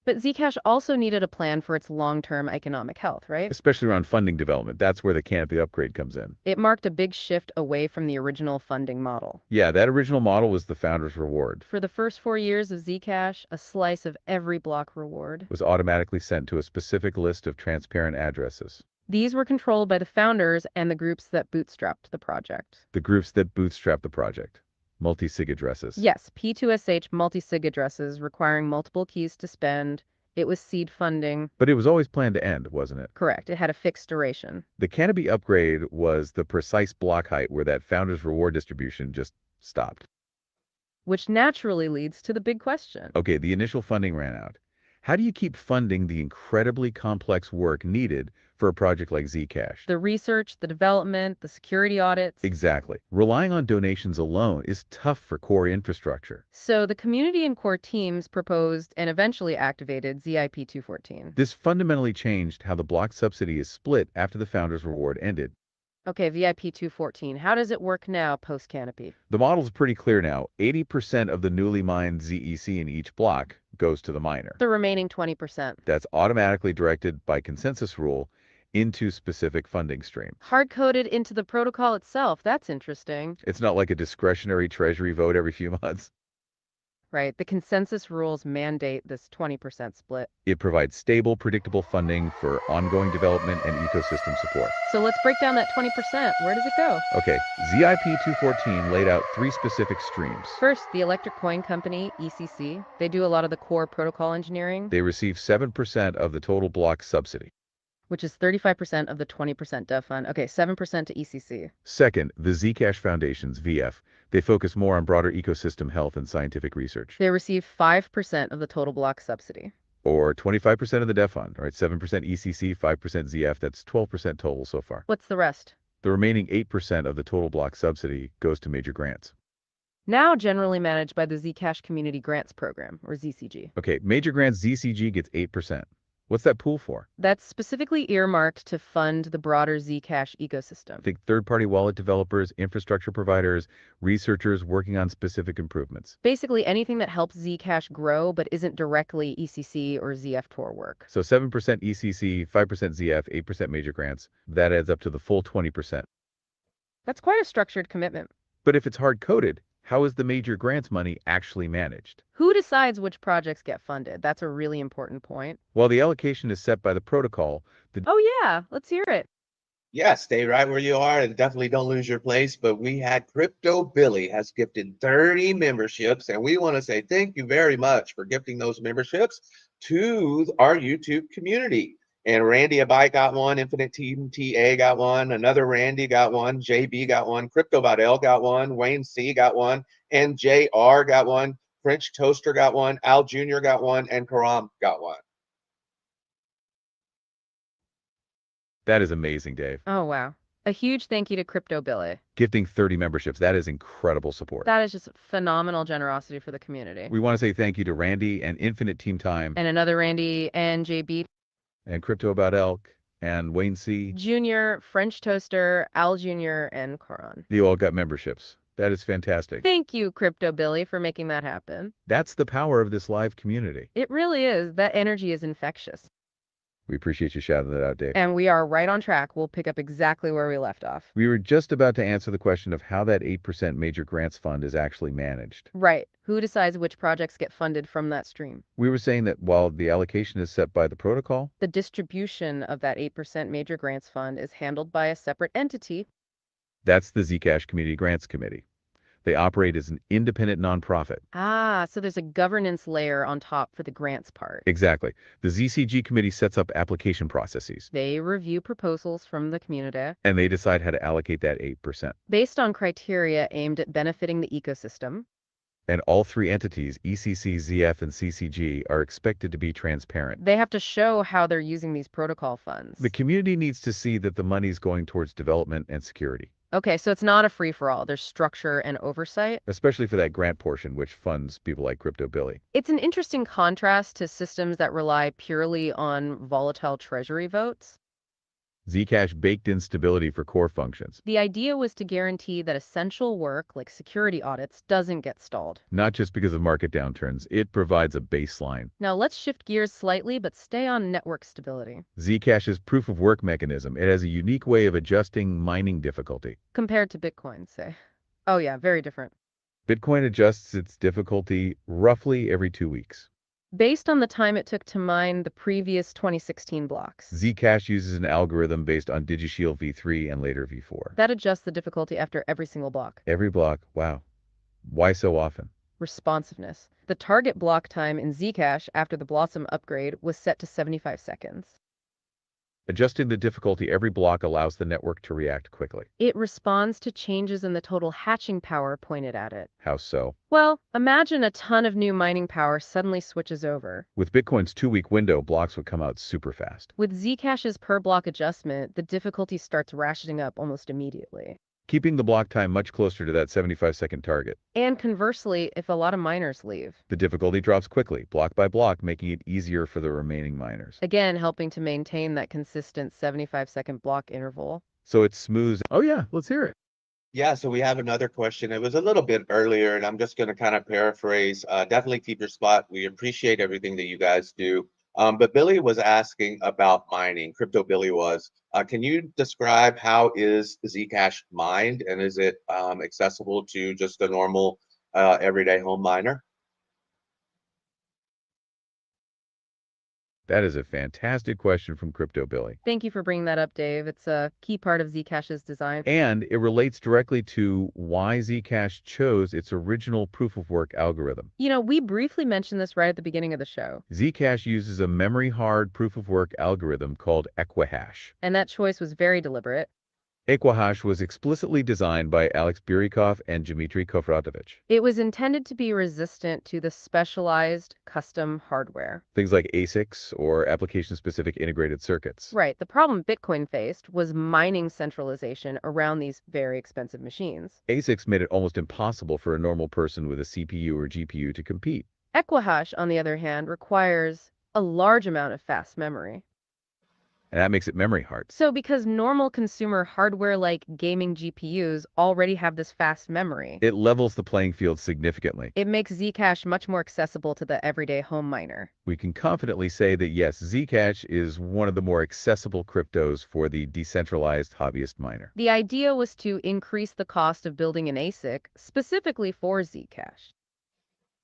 But Zcash also needed a plan for its long-term economic health, right? Especially around funding development. That's where the Canopy upgrade comes in. It marked a big shift away from the original funding model. Yeah, that original model was the founder's reward. For the first 4 years of Zcash, a slice of every block reward Was automatically sent to a specific list of transparent addresses. These were controlled by the founders and the groups that bootstrapped the project. The groups that bootstrap the project. Multi-sig addresses. Yes, P2SH multi-sig addresses requiring multiple keys to spend, It was seed funding. But it was always planned to end, wasn't it? Correct. It had a fixed duration. The canopy upgrade was the precise block height where that founder's reward distribution just stopped. Which naturally leads to the big question. Okay, the initial funding ran out. How do you keep funding the incredibly complex work needed for a project like Zcash? The research, the development, the security audits. Exactly. Relying on donations alone is tough for core infrastructure. So the community and core teams proposed and eventually activated ZIP 214. This fundamentally changed how the block subsidy is split after the founder's reward ended. Okay, VIP 214. How does it work now post-canopy? The model's pretty clear now. 80% of the newly mined ZEC in each block goes to the miner. The remaining 20%. That's automatically directed by consensus rule into specific funding stream. Hard-coded into the protocol itself. That's interesting. It's not like a discretionary treasury vote every few months. Right. The consensus rules mandate this 20% split. It provides stable, predictable funding for ongoing development and ecosystem support. So let's break down that 20%. Where does it go? Okay, ZIP 214 laid out 3 specific streams. First, the Electric Coin Company, ECC. They do a lot of the core protocol engineering, They receive 7% of the total block subsidy. which is 35% of the 20% dev fund. Okay, 7% to ECC. Second, the Zcash Foundation's VF. They focus more on broader ecosystem health and scientific research. They receive 5% of the total block subsidy. Or 25% of the dev fund, right? 7% ECC, 5% ZF. That's 12% total so far. What's the rest? The remaining 8% of the total block subsidy goes to major grants. Now generally managed by the Zcash Community Grants Program, or ZCG. Okay, major grants ZCG gets 8%. What's that pool for? That's specifically earmarked to fund the broader Zcash ecosystem. Think third-party wallet developers, infrastructure providers, researchers working on specific improvements. Basically anything that helps Zcash grow but isn't directly ECC or ZF Tor work. So 7% ECC, 5% ZF, 8% major grants. That adds up to the full 20%. That's quite a structured commitment. But if it's hard-coded, how is the major grants money actually managed? Who decides which projects get funded? That's a really important point. While the allocation is set by the protocol, Oh yeah, let's hear it. Yeah, stay right where you are and definitely don't lose your place. But we had Crypto Billy has gifted 30 memberships, and we want to say thank you very much for gifting those memberships to our YouTube community. And Randy Abite got one, Infinite Team TA got one, another Randy got one, JB got one, Crypto.L got one, Wayne C got one, and JR got one, French Toaster got one, Al Jr. got one, and Karam got one. that is amazing, Dave. Oh wow. A huge thank you to Crypto Billy. Gifting 30 memberships, that is incredible support. That is just phenomenal generosity for the community. We want to say thank you to Randy and Infinite Team Time And another Randy and JB and Crypto About Elk and Wayne C. Jr., French Toaster, Al Jr., and Coron. You all got memberships. That is fantastic. Thank you, Crypto Billy, for making that happen. That's the power of this live community. It really is. That energy is infectious. We appreciate you shouting that out, Dave. And we are right on track. We'll pick up exactly where we left off. We were just about to answer the question of how that 8% major grants fund is actually managed. Right. Who decides which projects get funded from that stream? We were saying that while the allocation is set by the protocol, The distribution of that 8% major grants fund is handled by a separate entity. that's the Zcash Community Grants Committee. They operate as an independent nonprofit. Ah, so there's a governance layer on top for the grants part. Exactly. The ZCG committee sets up application processes, They review proposals from the community and they decide how to allocate that 8%. based on criteria aimed at benefiting the ecosystem. And all 3 entities, ECC, ZF, and CCG, are expected to be transparent. They have to show how they're using these protocol funds. The community needs to see that the money is going towards development and security, Okay, so it's not a free-for-all. There's structure and oversight. especially for that grant portion, which funds people like Crypto Billy. It's an interesting contrast to systems that rely purely on volatile treasury votes. Zcash baked in stability for core functions, The idea was to guarantee that essential work, like security audits, doesn't get stalled. not just because of market downturns. It provides a baseline. Now let's shift gears slightly, but stay on network stability. Zcash's proof of work mechanism, it has a unique way of adjusting mining difficulty. Compared to Bitcoin, say. Oh yeah, very different. Bitcoin adjusts its difficulty roughly every 2 weeks. Based on the time it took to mine the previous 2016 blocks. Zcash uses an algorithm based on DigiShield v3 and later v4. That adjusts the difficulty after every single block. Every block, wow. Why so often? responsiveness. The target block time in Zcash after the Blossom upgrade was set to 75 seconds. Adjusting the difficulty every block allows the network to react quickly. It responds to changes in the total hatching power pointed at it. How so? Well, imagine a ton of new mining power suddenly switches over. With Bitcoin's 2-week window, blocks would come out super fast. With Zcash's per block adjustment, the difficulty starts ratcheting up almost immediately. Keeping the block time much closer to that 75-second target. And conversely, if a lot of miners leave, The difficulty drops quickly, block by block, making it easier for the remaining miners. again helping to maintain that consistent 75-second block interval. So it's smooth. Oh yeah, let's hear it. Yeah, so we have another question. It was a little bit earlier, and I'm just going to kind of paraphrase. Definitely keep your spot. We appreciate everything that you guys do. But Billy was asking about mining. Crypto Billy was. Can you describe how is Zcash mined, and is it accessible to just a normal everyday home miner? That is a fantastic question from Crypto Billy. Thank you for bringing that up, Dave. It's a key part of Zcash's design. And it relates directly to why Zcash chose its original proof of work algorithm. You know, we briefly mentioned this right at the beginning of the show. Zcash uses a memory hard proof of work algorithm called Equihash. And that choice was very deliberate. Equihash was explicitly designed by Alex Burikov and Dmitry Kofratovich. It was intended to be resistant to the specialized custom hardware. Things like ASICs or application-specific integrated circuits. Right. The problem Bitcoin faced was mining centralization around these very expensive machines. ASICs made it almost impossible for a normal person with a CPU or GPU to compete. Equihash, on the other hand, requires a large amount of fast memory. And that makes it memory hard. So because normal consumer hardware like gaming GPUs already have this fast memory, It levels the playing field significantly. it makes Zcash much more accessible to the everyday home miner. We can confidently say that yes, Zcash is one of the more accessible cryptos for the decentralized hobbyist miner. The idea was to increase the cost of building an ASIC specifically for Zcash,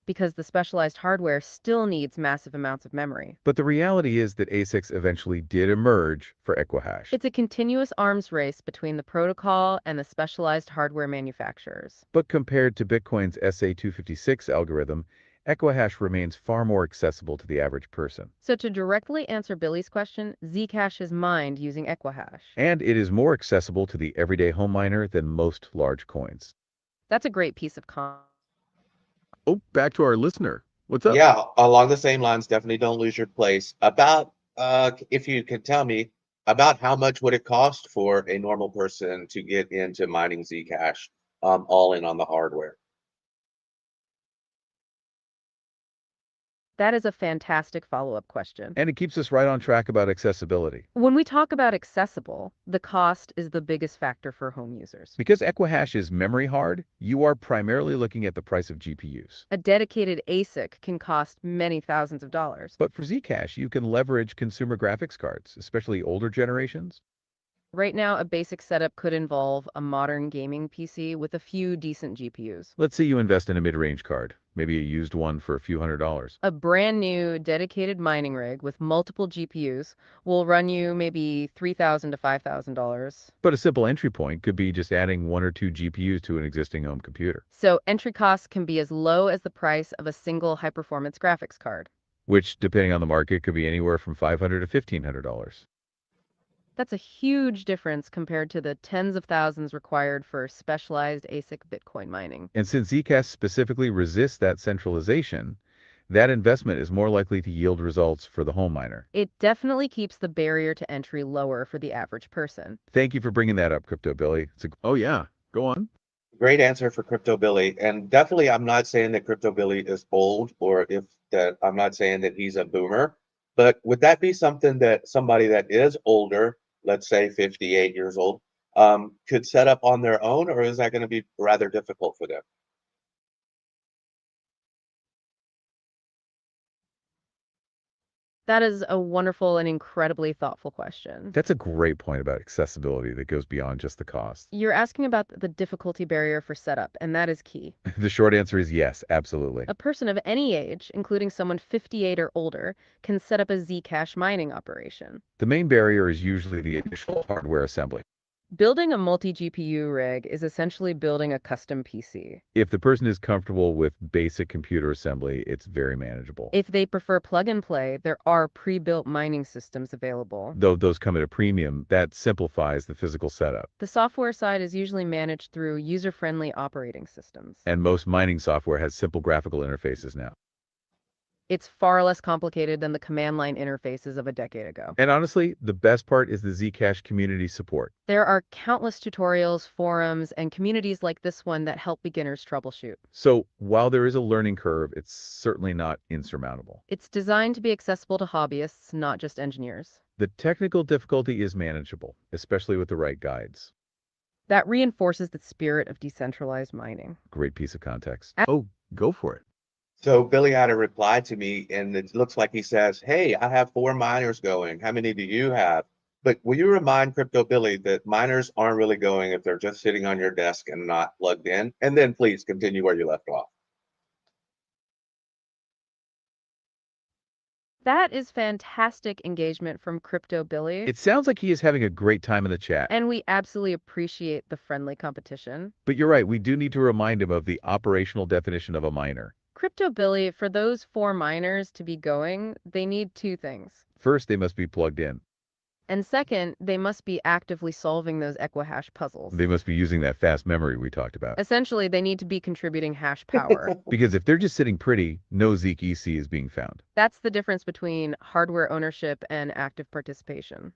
because the specialized hardware still needs massive amounts of memory. But the reality is that ASICs eventually did emerge for Equihash. It's a continuous arms race between the protocol and the specialized hardware manufacturers. But compared to Bitcoin's SA256 algorithm, Equihash remains far more accessible to the average person. So to directly answer Billy's question, Zcash is mined using Equihash. And it is more accessible to the everyday home miner than most large coins. That's a great piece of Oh, back to our listener. What's up? Yeah, along the same lines, definitely don't lose your place. About, if you can tell me, about how much would it cost for a normal person to get into mining Zcash, all in on the hardware? That is a fantastic follow-up question. And it keeps us right on track about accessibility. When we talk about accessible, the cost is the biggest factor for home users. Because Equihash is memory hard, you are primarily looking at the price of GPUs. A dedicated ASIC can cost many thousands of dollars. But for Zcash, you can leverage consumer graphics cards, especially older generations. Right now, a basic setup could involve a modern gaming PC with a few decent GPUs. Let's say you invest in a mid-range card, maybe a used one for a few $100s. A brand new dedicated mining rig with multiple GPUs will run you maybe $3,000 to $5,000. But a simple entry point could be just adding 1 or 2 GPUs to an existing home computer, So entry costs can be as low as the price of a single high-performance graphics card. which, depending on the market, could be anywhere from $500 to $1,500. That's a huge difference compared to the tens of thousands required for specialized ASIC Bitcoin mining. And since Zcash specifically resists that centralization, that investment is more likely to yield results for the home miner. It definitely keeps the barrier to entry lower for the average person. Thank you for bringing that up, Crypto Billy. Oh yeah, go on. Great answer for Crypto Billy. And definitely, I'm not saying that Crypto Billy is old, or if that I'm not saying that he's a boomer. But would that be something that somebody that is older, let's say 58 years old, could set up on their own, or is that going to be rather difficult for them? That is a wonderful and incredibly thoughtful question. That's a great point about accessibility that goes beyond just the cost. You're asking about the difficulty barrier for setup, and that is key. The short answer is yes, absolutely. A person of any age, including someone 58 or older, can set up a Zcash mining operation. The main barrier is usually the initial hardware assembly. Building a multi-GPU rig is essentially building a custom PC. If the person is comfortable with basic computer assembly, it's very manageable. If they prefer plug and play, there are pre-built mining systems available. Though those come at a premium, that simplifies the physical setup. The software side is usually managed through user-friendly operating systems. And most mining software has simple graphical interfaces now. It's far less complicated than the command line interfaces of a decade ago. And honestly, the best part is the Zcash community support. There are countless tutorials, forums, and communities like this one that help beginners troubleshoot. So while there is a learning curve, it's certainly not insurmountable. It's designed to be accessible to hobbyists, not just engineers. The technical difficulty is manageable, especially with the right guides. That reinforces the spirit of decentralized mining. Great piece of context. Oh, go for it. So Billy had a reply to me, and it looks like he says, "Hey, I have 4 miners going. How many do you have?" But will you remind Crypto Billy that miners aren't really going if they're just sitting on your desk and not plugged in? And then please continue where you left off. That is fantastic engagement from Crypto Billy. It sounds like he is having a great time in the chat. And we absolutely appreciate the friendly competition. But you're right, we do need to remind him of the operational definition of a miner. Crypto Billy, for those 4 miners to be going, they need 2 things. First, they must be plugged in. And second, they must be actively solving those equihash puzzles. They must be using that fast memory we talked about. Essentially, they need to be contributing hash power. Because if they're just sitting pretty, no ZEC is being found. That's the difference between hardware ownership and active participation.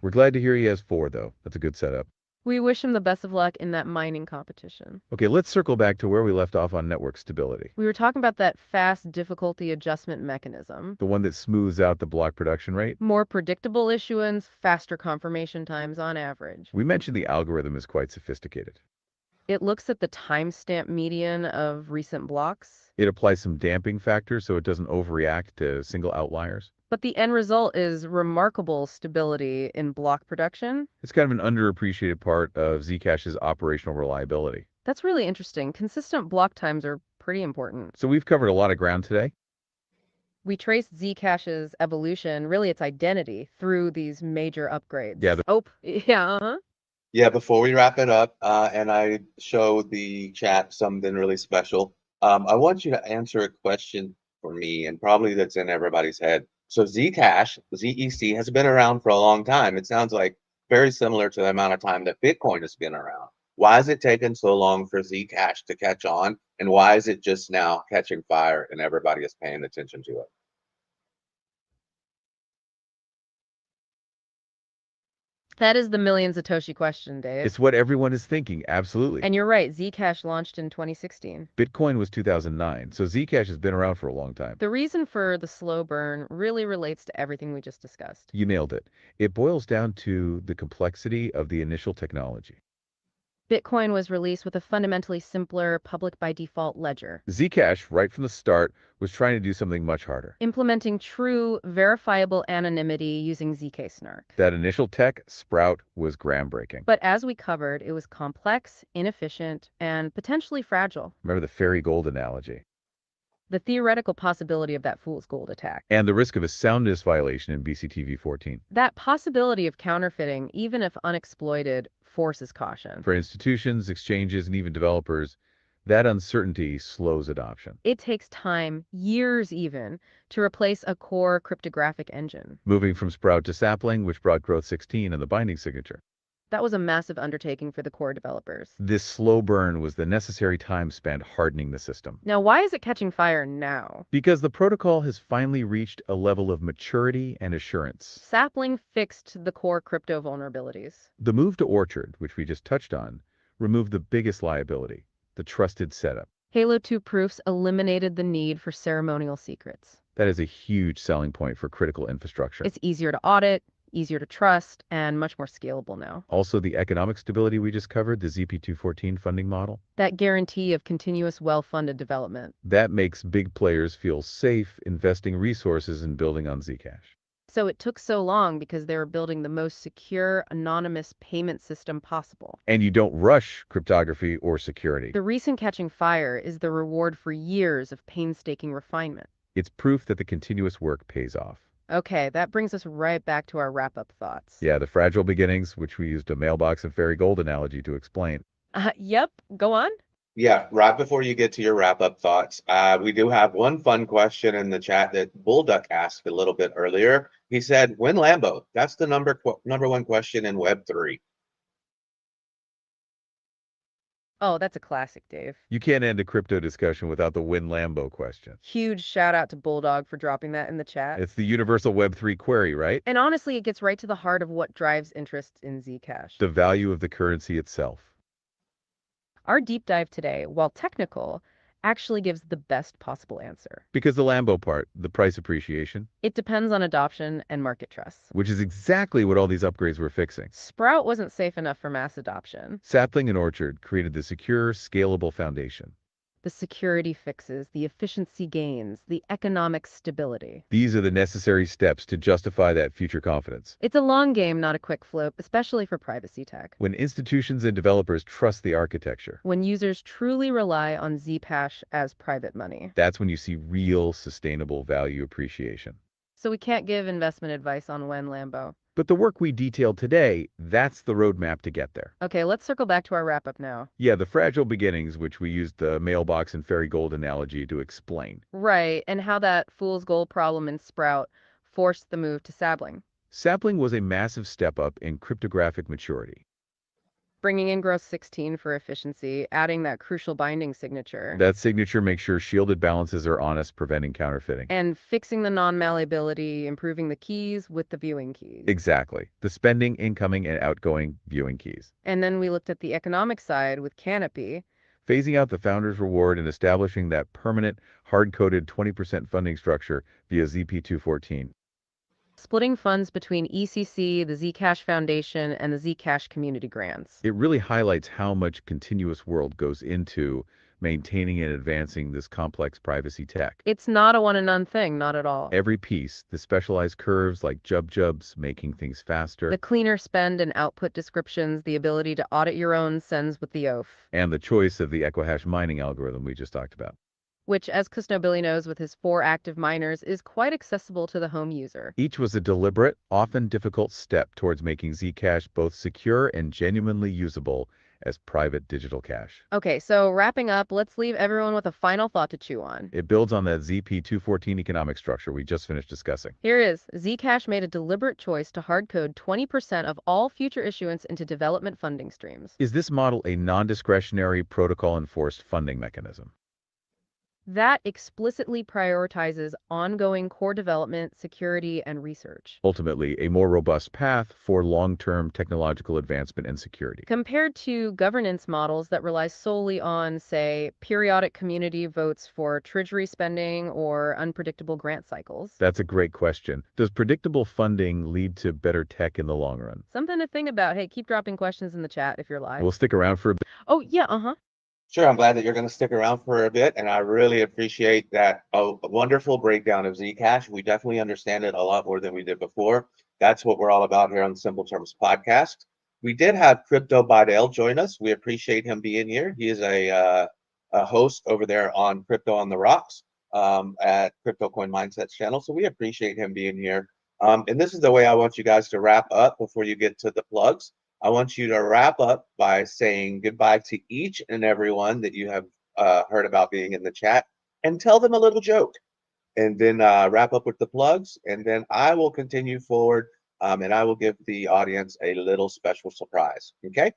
We're glad to hear he has 4, though. That's a good setup. We wish him the best of luck in that mining competition. Okay, let's circle back to where we left off on network stability. We were talking about that fast difficulty adjustment mechanism. The one that smooths out the block production rate. More predictable issuance, faster confirmation times on average. We mentioned the algorithm is quite sophisticated. It looks at the timestamp median of recent blocks. It applies some damping factors so it doesn't overreact to single outliers. But the end result is remarkable stability in block production. It's kind of an underappreciated part of Zcash's operational reliability. That's really interesting. Consistent block times are pretty important. So we've covered a lot of ground today. We traced Zcash's evolution, really its identity, through these major upgrades. Yeah. Yeah, before we wrap it up, and I show the chat something really special, I want you to answer a question for me, and probably that's in everybody's head. So Zcash, ZEC, has been around for a long time. It sounds like very similar to the amount of time that Bitcoin has been around. Why has it taken so long for Zcash to catch on? And why is it just now catching fire and everybody is paying attention to it? That is the million Satoshi question, Dave. It's what everyone is thinking, absolutely. And you're right, Zcash launched in 2016. Bitcoin was 2009, so Zcash has been around for a long time. The reason for the slow burn really relates to everything we just discussed. You nailed it. It boils down to the complexity of the initial technology. Bitcoin was released with a fundamentally simpler public by default ledger. Zcash, right from the start, was trying to do something much harder. Implementing true, verifiable anonymity using ZK snark. That initial tech, Sprout, was groundbreaking. But as we covered, it was complex, inefficient, and potentially fragile. Remember the fairy gold analogy. The theoretical possibility of that fool's gold attack. And the risk of a soundness violation in BCTV 14. That possibility of counterfeiting, even if unexploited, forces caution. For institutions, exchanges, and even developers, that uncertainty slows adoption. It takes time, years even, to replace a core cryptographic engine. Moving from Sprout to Sapling, which brought Growth 16 and the binding signature. That was a massive undertaking for the core developers. This slow burn was the necessary time spent hardening the system. Now, why is it catching fire now? Because the protocol has finally reached a level of maturity and assurance. Sapling fixed the core crypto vulnerabilities. The move to Orchard, which we just touched on, removed the biggest liability, the trusted setup. Halo 2 proofs eliminated the need for ceremonial secrets. That is a huge selling point for critical infrastructure. It's easier to audit, easier to trust, and much more scalable now. Also, the economic stability we just covered, the ZP214 funding model. That guarantee of continuous well-funded development. That makes big players feel safe investing resources in building on Zcash. So it took so long because they were building the most secure, anonymous payment system possible. And you don't rush cryptography or security. The recent catching fire is the reward for years of painstaking refinement. It's proof that the continuous work pays off. Okay, that brings us right back to our wrap-up thoughts. Yeah, the fragile beginnings, which we used a mailbox and fairy gold analogy to explain. Yep, go on. Yeah, right before you get to your wrap-up thoughts, we do have one fun question in the chat that Bullduck asked a little bit earlier. He said, "When Lambo?" That's the number one question in Web3. Oh, that's a classic, Dave. You can't end a crypto discussion without the Win Lambo question. Huge shout out to Bulldog for dropping that in the chat. It's the universal Web3 query, right? And honestly, it gets right to the heart of what drives interest in Zcash. The value of the currency itself. Our deep dive today, while technical, actually gives the best possible answer. Because the Lambo part, the price appreciation, It depends on adoption and market trust. which is exactly what all these upgrades were fixing. Sprout wasn't safe enough for mass adoption. Sapling and Orchard created the secure, scalable foundation. The security fixes, the efficiency gains, the economic stability. These are the necessary steps to justify that future confidence. It's a long game, not a quick flip, especially for privacy tech. When institutions and developers trust the architecture, When users truly rely on Zcash as private money. that's when you see real sustainable value appreciation. So we can't give investment advice on when Lambo. But the work we detailed today, that's the roadmap to get there. Okay, let's circle back to our wrap-up now. Yeah, the fragile beginnings, which we used the mailbox and fairy gold analogy to explain. Right, and how that fool's gold problem in Sprout forced the move to Sapling. Sapling was a massive step up in cryptographic maturity. Bringing in gross 16 for efficiency, adding that crucial binding signature. That signature makes sure shielded balances are honest, preventing counterfeiting. And fixing the non-malleability, improving the keys with the viewing keys. Exactly. The spending, incoming, and outgoing viewing keys. And then we looked at the economic side with Canopy. Phasing out the founder's reward and establishing that permanent, hard-coded 20% funding structure via ZP214. Splitting funds between ECC, the Zcash Foundation, and the Zcash community grants. It really highlights how much continuous world goes into maintaining and advancing this complex privacy tech. It's not a one-and-done thing, not at all. Every piece, the specialized curves like jubs, making things faster, The cleaner spend and output descriptions, the ability to audit your own sends with the oath. and the choice of the Equihash mining algorithm we just talked about. Which, as Billy knows with his 4 active miners, is quite accessible to the home user. Each was a deliberate, often difficult step towards making Zcash both secure and genuinely usable as private digital cash. Okay, so wrapping up, let's leave everyone with a final thought to chew on. It builds on that ZP214 economic structure we just finished discussing. Here is, Zcash made a deliberate choice to hardcode 20% of all future issuance into development funding streams. Is this model a non-discretionary protocol-enforced funding mechanism? That explicitly prioritizes ongoing core development, security, and research. Ultimately, a more robust path for long-term technological advancement and security. Compared to governance models that rely solely on, say, periodic community votes for treasury spending or unpredictable grant cycles. That's a great question. Does predictable funding lead to better tech in the long run? Something to think about. Hey, keep dropping questions in the chat if you're live. We'll stick around for a bit. Oh, yeah, Sure, I'm glad that you're going to stick around for a bit, and I really appreciate that wonderful breakdown of Zcash. We definitely understand it a lot more than we did before. That's what we're all about here on the Simple Terms podcast. We did have Crypto Bidale join us. We appreciate him being here. He is a host over there on Crypto on the Rocks at Crypto Coin Mindsets channel, so we appreciate him being here. And this is the way I want you guys to wrap up before you get to the plugs. I want you to wrap up by saying goodbye to each and everyone that you have heard about being in the chat and tell them a little joke. And then wrap up with the plugs. And then I will continue forward and I will give the audience a little special surprise. Okay?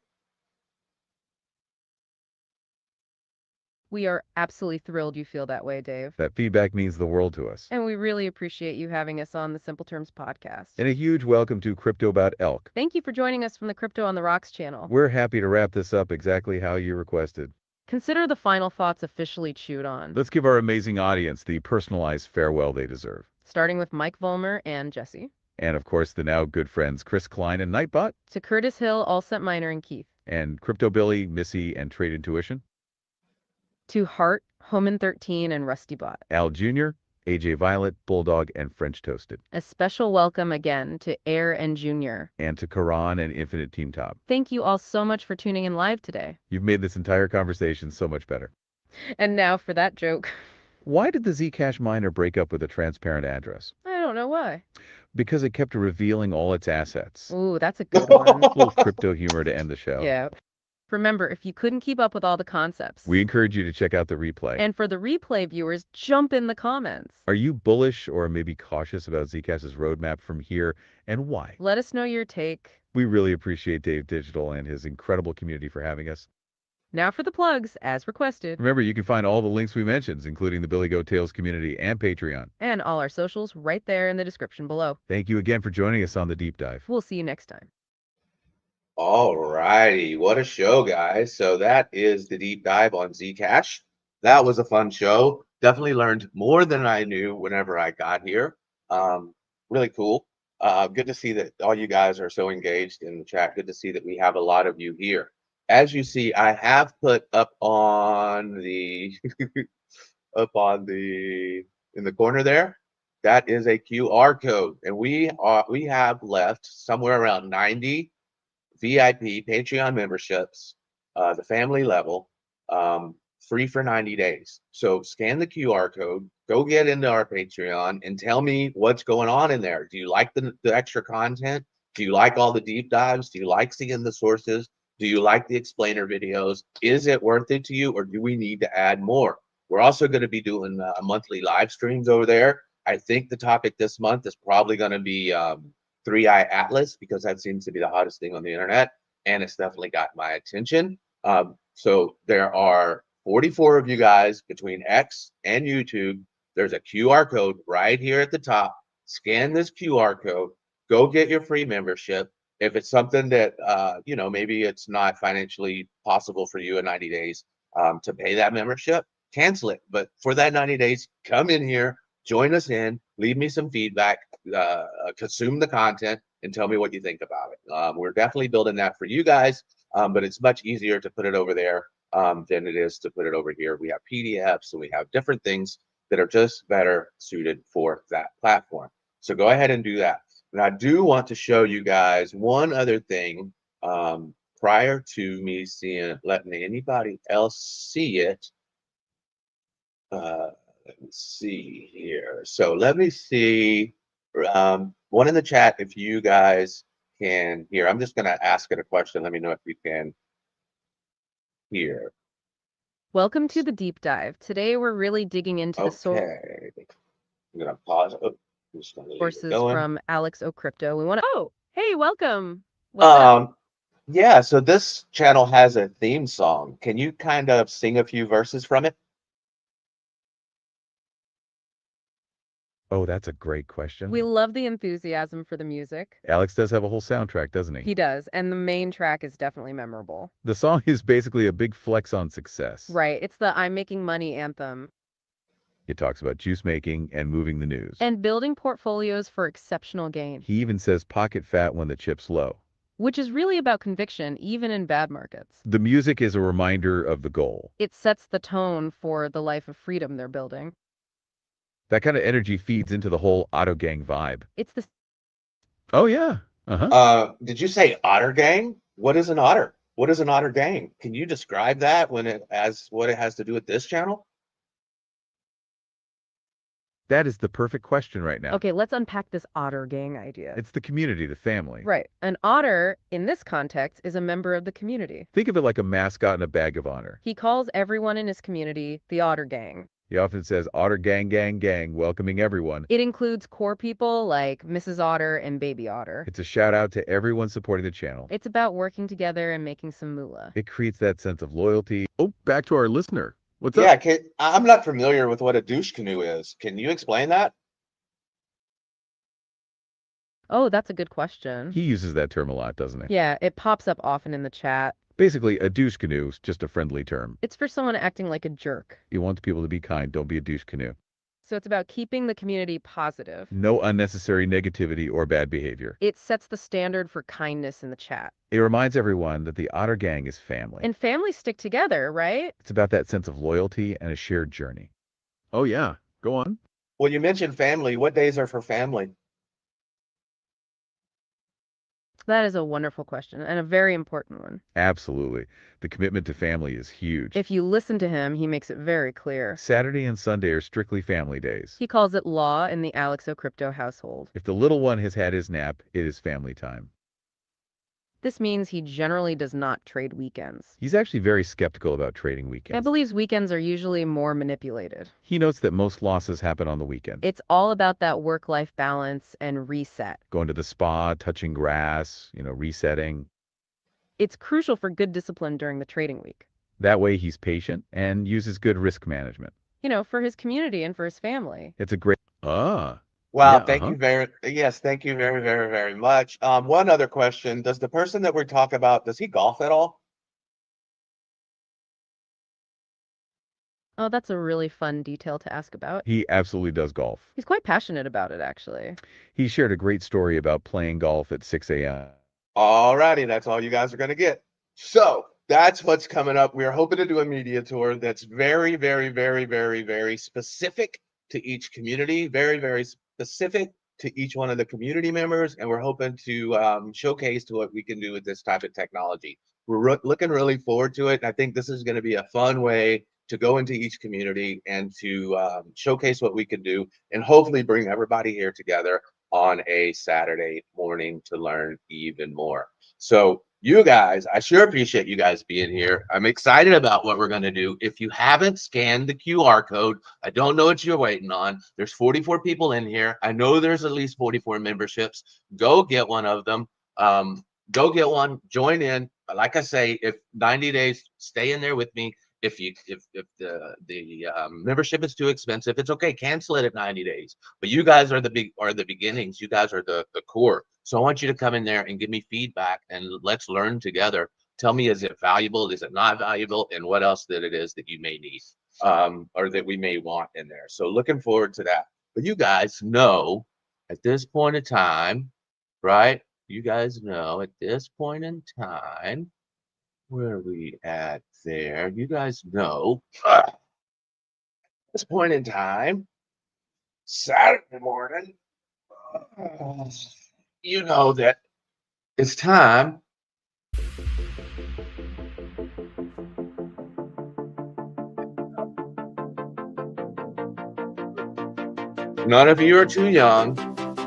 We are absolutely thrilled you feel that way, Dave. That feedback means the world to us. And we really appreciate you having us on the Simple Terms podcast. And a huge welcome to Crypto About Elk. Thank you for joining us from the Crypto on the Rocks channel. We're happy to wrap this up exactly how you requested. Consider the final thoughts officially chewed on. Let's give our amazing audience the personalized farewell they deserve. Starting with Mike Vollmer and Jesse. And of course, the now good friends Chris Klein and Nightbot. To Curtis Hill, Allset Miner, and Keith. And Crypto Billy, Missy, and Trade Intuition. To Hart, Homan 13, and Rusty Bot. Al Jr., AJ Violet, Bulldog, and French Toasted. A special welcome again to Air and Junior. And to Karan and Infinite Team Top. Thank you all so much for tuning in live today. You've made this entire conversation so much better. And now for that joke. Why did the Zcash miner break up with a transparent address? I don't don't know why. Because it kept revealing all its assets. Ooh, that's a good one. A little crypto humor to end the show. Yeah. Remember, if you couldn't keep up with all the concepts, We encourage you to check out the replay. and for the replay viewers, jump in the comments. Are you bullish or maybe cautious about Zcash's roadmap from here, and why? Let us know your take. We really appreciate Dave Digital and his incredible community for having us. Now for the plugs, as requested, Remember, you can find all the links we mentioned, including the BillyGoatTales community and Patreon. and all our socials right there in the description below. Thank you again for joining us on the Deep Dive. We'll see you next time. All righty, what a show, guys. So that is the deep dive on Zcash. That was a fun show. Definitely learned more than I knew whenever I got here. Really cool. Good to see that all you guys are so engaged in the chat. Good to see that we have a lot of you here. As you see, I have put up on the in the corner there, that is a QR code, and we have left somewhere around 90 VIP Patreon memberships, the family level, free for 90 days. So scan the QR code, go get into our Patreon, and tell me what's going on in there. Do you like the extra content? Do you like all the deep dives? Do you like seeing the sources? Do you like the explainer videos? Is it worth it to you, or do we need to add more? We're also going to be doing monthly live streams over there. I think the topic this month is probably going to be 3-Eye Atlas, because that seems to be the hottest thing on the internet, and it's definitely got my attention. So there are 44 of you guys between X and YouTube. There's a QR code right here at the top. Scan this QR code, go get your free membership. If it's something that maybe it's not financially possible for you in 90 days to pay that membership, cancel it. But for that 90 days, come in here, join us in, leave me some feedback, consume the content, and tell me what you think about it. We're definitely building that for you guys, but it's much easier to put it over there than it is to put it over here. We have PDFs, and we have different things that are just better suited for that platform. So go ahead and do that. And I do want to show you guys one other thing prior to me letting anybody else see it. Let me see here. So let me see one in the chat if you guys can hear. I'm just going to ask it a question. Let me know if you can hear. Welcome to the deep dive. Today we're really digging into the Okay. I'm going to pause. Oh, I'm just gonna leave it sources going. from Alex O'Crypto. We want to. Oh, hey, welcome. What's up? Yeah. So this channel has a theme song. Can you kind of sing a few verses from it? Oh, that's a great question. We love the enthusiasm for the music. Alex does have a whole soundtrack, doesn't he? He does, and the main track is definitely memorable. The song is basically a big flex on success. Right, it's the I'm making money anthem. It talks about juice making and moving the news. And building portfolios for exceptional gain. He even says pocket fat when the chip's low. Which is really about conviction, even in bad markets. The music is a reminder of the goal. It sets the tone for the life of freedom they're building. That kind of energy feeds into the whole Auto Gang vibe. It's the... Oh, yeah. Did you say otter gang? What is an otter? What is an otter gang? Can you describe that what it has to do with this channel? That is the perfect question right now. Okay, let's unpack this otter gang idea. It's the community, the family. Right. An otter, in this context, is a member of the community. Think of it like a mascot in a bag of honor. He calls everyone in his community the otter gang. He often says, Otter gang, gang, gang, welcoming everyone. It includes core people like Mrs. Otter and Baby Otter. It's a shout out to everyone supporting the channel. It's about working together and making some moolah. It creates that sense of loyalty. Oh, back to our listener. What's Yeah, up? I'm not familiar with what a douche canoe is. Can you explain that? Oh, that's a good question. He uses that term a lot, doesn't he? Yeah, it pops up often in the chat. Basically, a douche canoe is just a friendly term. It's for someone acting like a jerk. You want people to be kind, don't be a douche canoe. So it's about keeping the community positive. No unnecessary negativity or bad behavior. It sets the standard for kindness in the chat. It reminds everyone that the Otter Gang is family. And families stick together, right? It's about that sense of loyalty and a shared journey. Oh, yeah. Go on. Well, you mentioned family. What days are for family? That is a wonderful question and a very important one. Absolutely. The commitment to family is huge. If you listen to him, he makes it very clear. Saturday and Sunday are strictly family days. He calls it law in the Alexo crypto household. If the little one has had his nap, it is family time. This means he generally does not trade weekends. He's actually very skeptical about trading weekends. He believes weekends are usually more manipulated. He notes that most losses happen on the weekend. It's all about that work-life balance and reset. Going to the spa, touching grass, resetting. It's crucial for good discipline during the trading week. That way he's patient and uses good risk management. For his community and for his family. It's a great... Well, Yeah, thank you very very, very much. One other question. Does the person that we're talking about, does he golf at all? Oh, that's a really fun detail to ask about. He absolutely does golf. He's quite passionate about it, actually. He shared a great story about playing golf at 6 a.m. All righty, that's all you guys are going to get. So that's what's coming up. We're hoping to do a media tour that's very, very, very, very, very specific to each community, very, very specific to each one of the community members, and we're hoping to showcase to what we can do with this type of technology. We're looking really forward to it, and I think this is going to be a fun way to go into each community and to showcase what we can do, and hopefully bring everybody here together on a Saturday morning to learn even more. So you guys, I sure appreciate you guys being here. I'm excited about what we're going to do. If you haven't scanned the QR code, I don't know what you're waiting on. There's 44 people in here. I know there's at least 44 memberships. Go get one of them. Go get one, join in. Like I say, if 90 days, stay in there with me. If the membership is too expensive, it's okay. Cancel it at 90 days. But you guys are the beginnings. You guys are the core. So I want you to come in there and give me feedback, and let's learn together. Tell me, is it valuable? Is it not valuable? And what else that it is that you may need or that we may want in there. So looking forward to that. But you guys know at this point in time, right? You guys know at this point in time, where are we at there? You guys know at this point in time, Saturday morning, you know that it's time none of you are too young.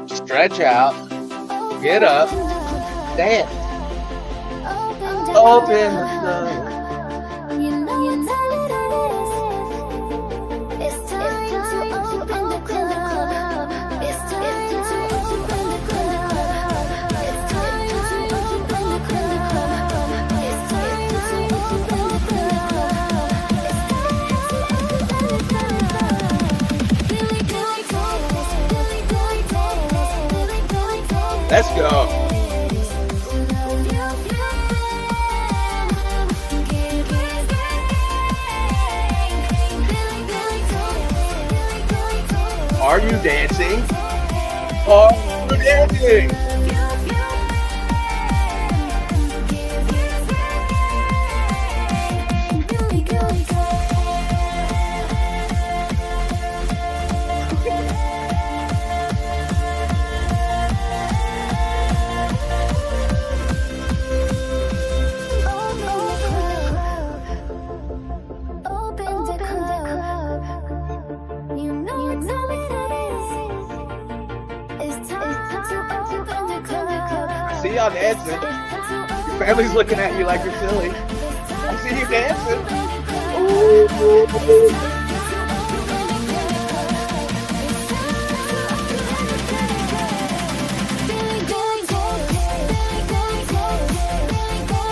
Stretch out, get up, dance, open the door. Let's go. Are you dancing? Are you dancing? See y'all dancing. Your family's looking at you like you're silly. I see you dancing. Ooh.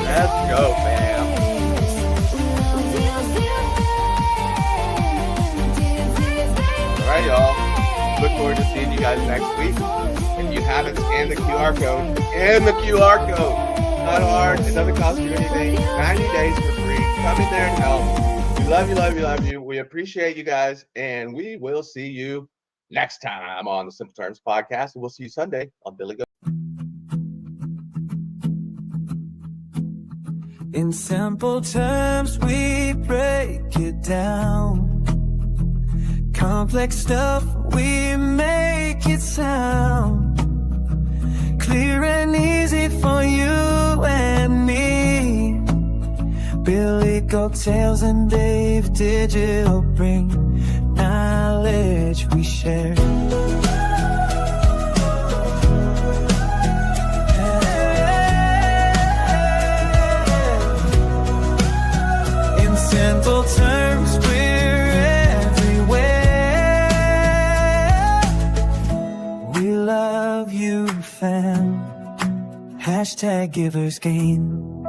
Let's go, fam. All right, y'all. Look forward to seeing you guys next week. If you haven't scanned the QR code, scan the QR code. Not hard. It doesn't cost you anything. 90 days for free. Come in there and help. We love you, love you, love you. We appreciate you guys, and we will see you next time on the Simple Terms Podcast. And we'll see you Sunday on Billy Go. In simple terms, we break it down. Complex stuff, we make it sound clear and easy for you and me. BillyGoatTales and Dave Digital bring knowledge we share. In simple terms, we're everywhere. We love you, fam. Hashtag givers gain.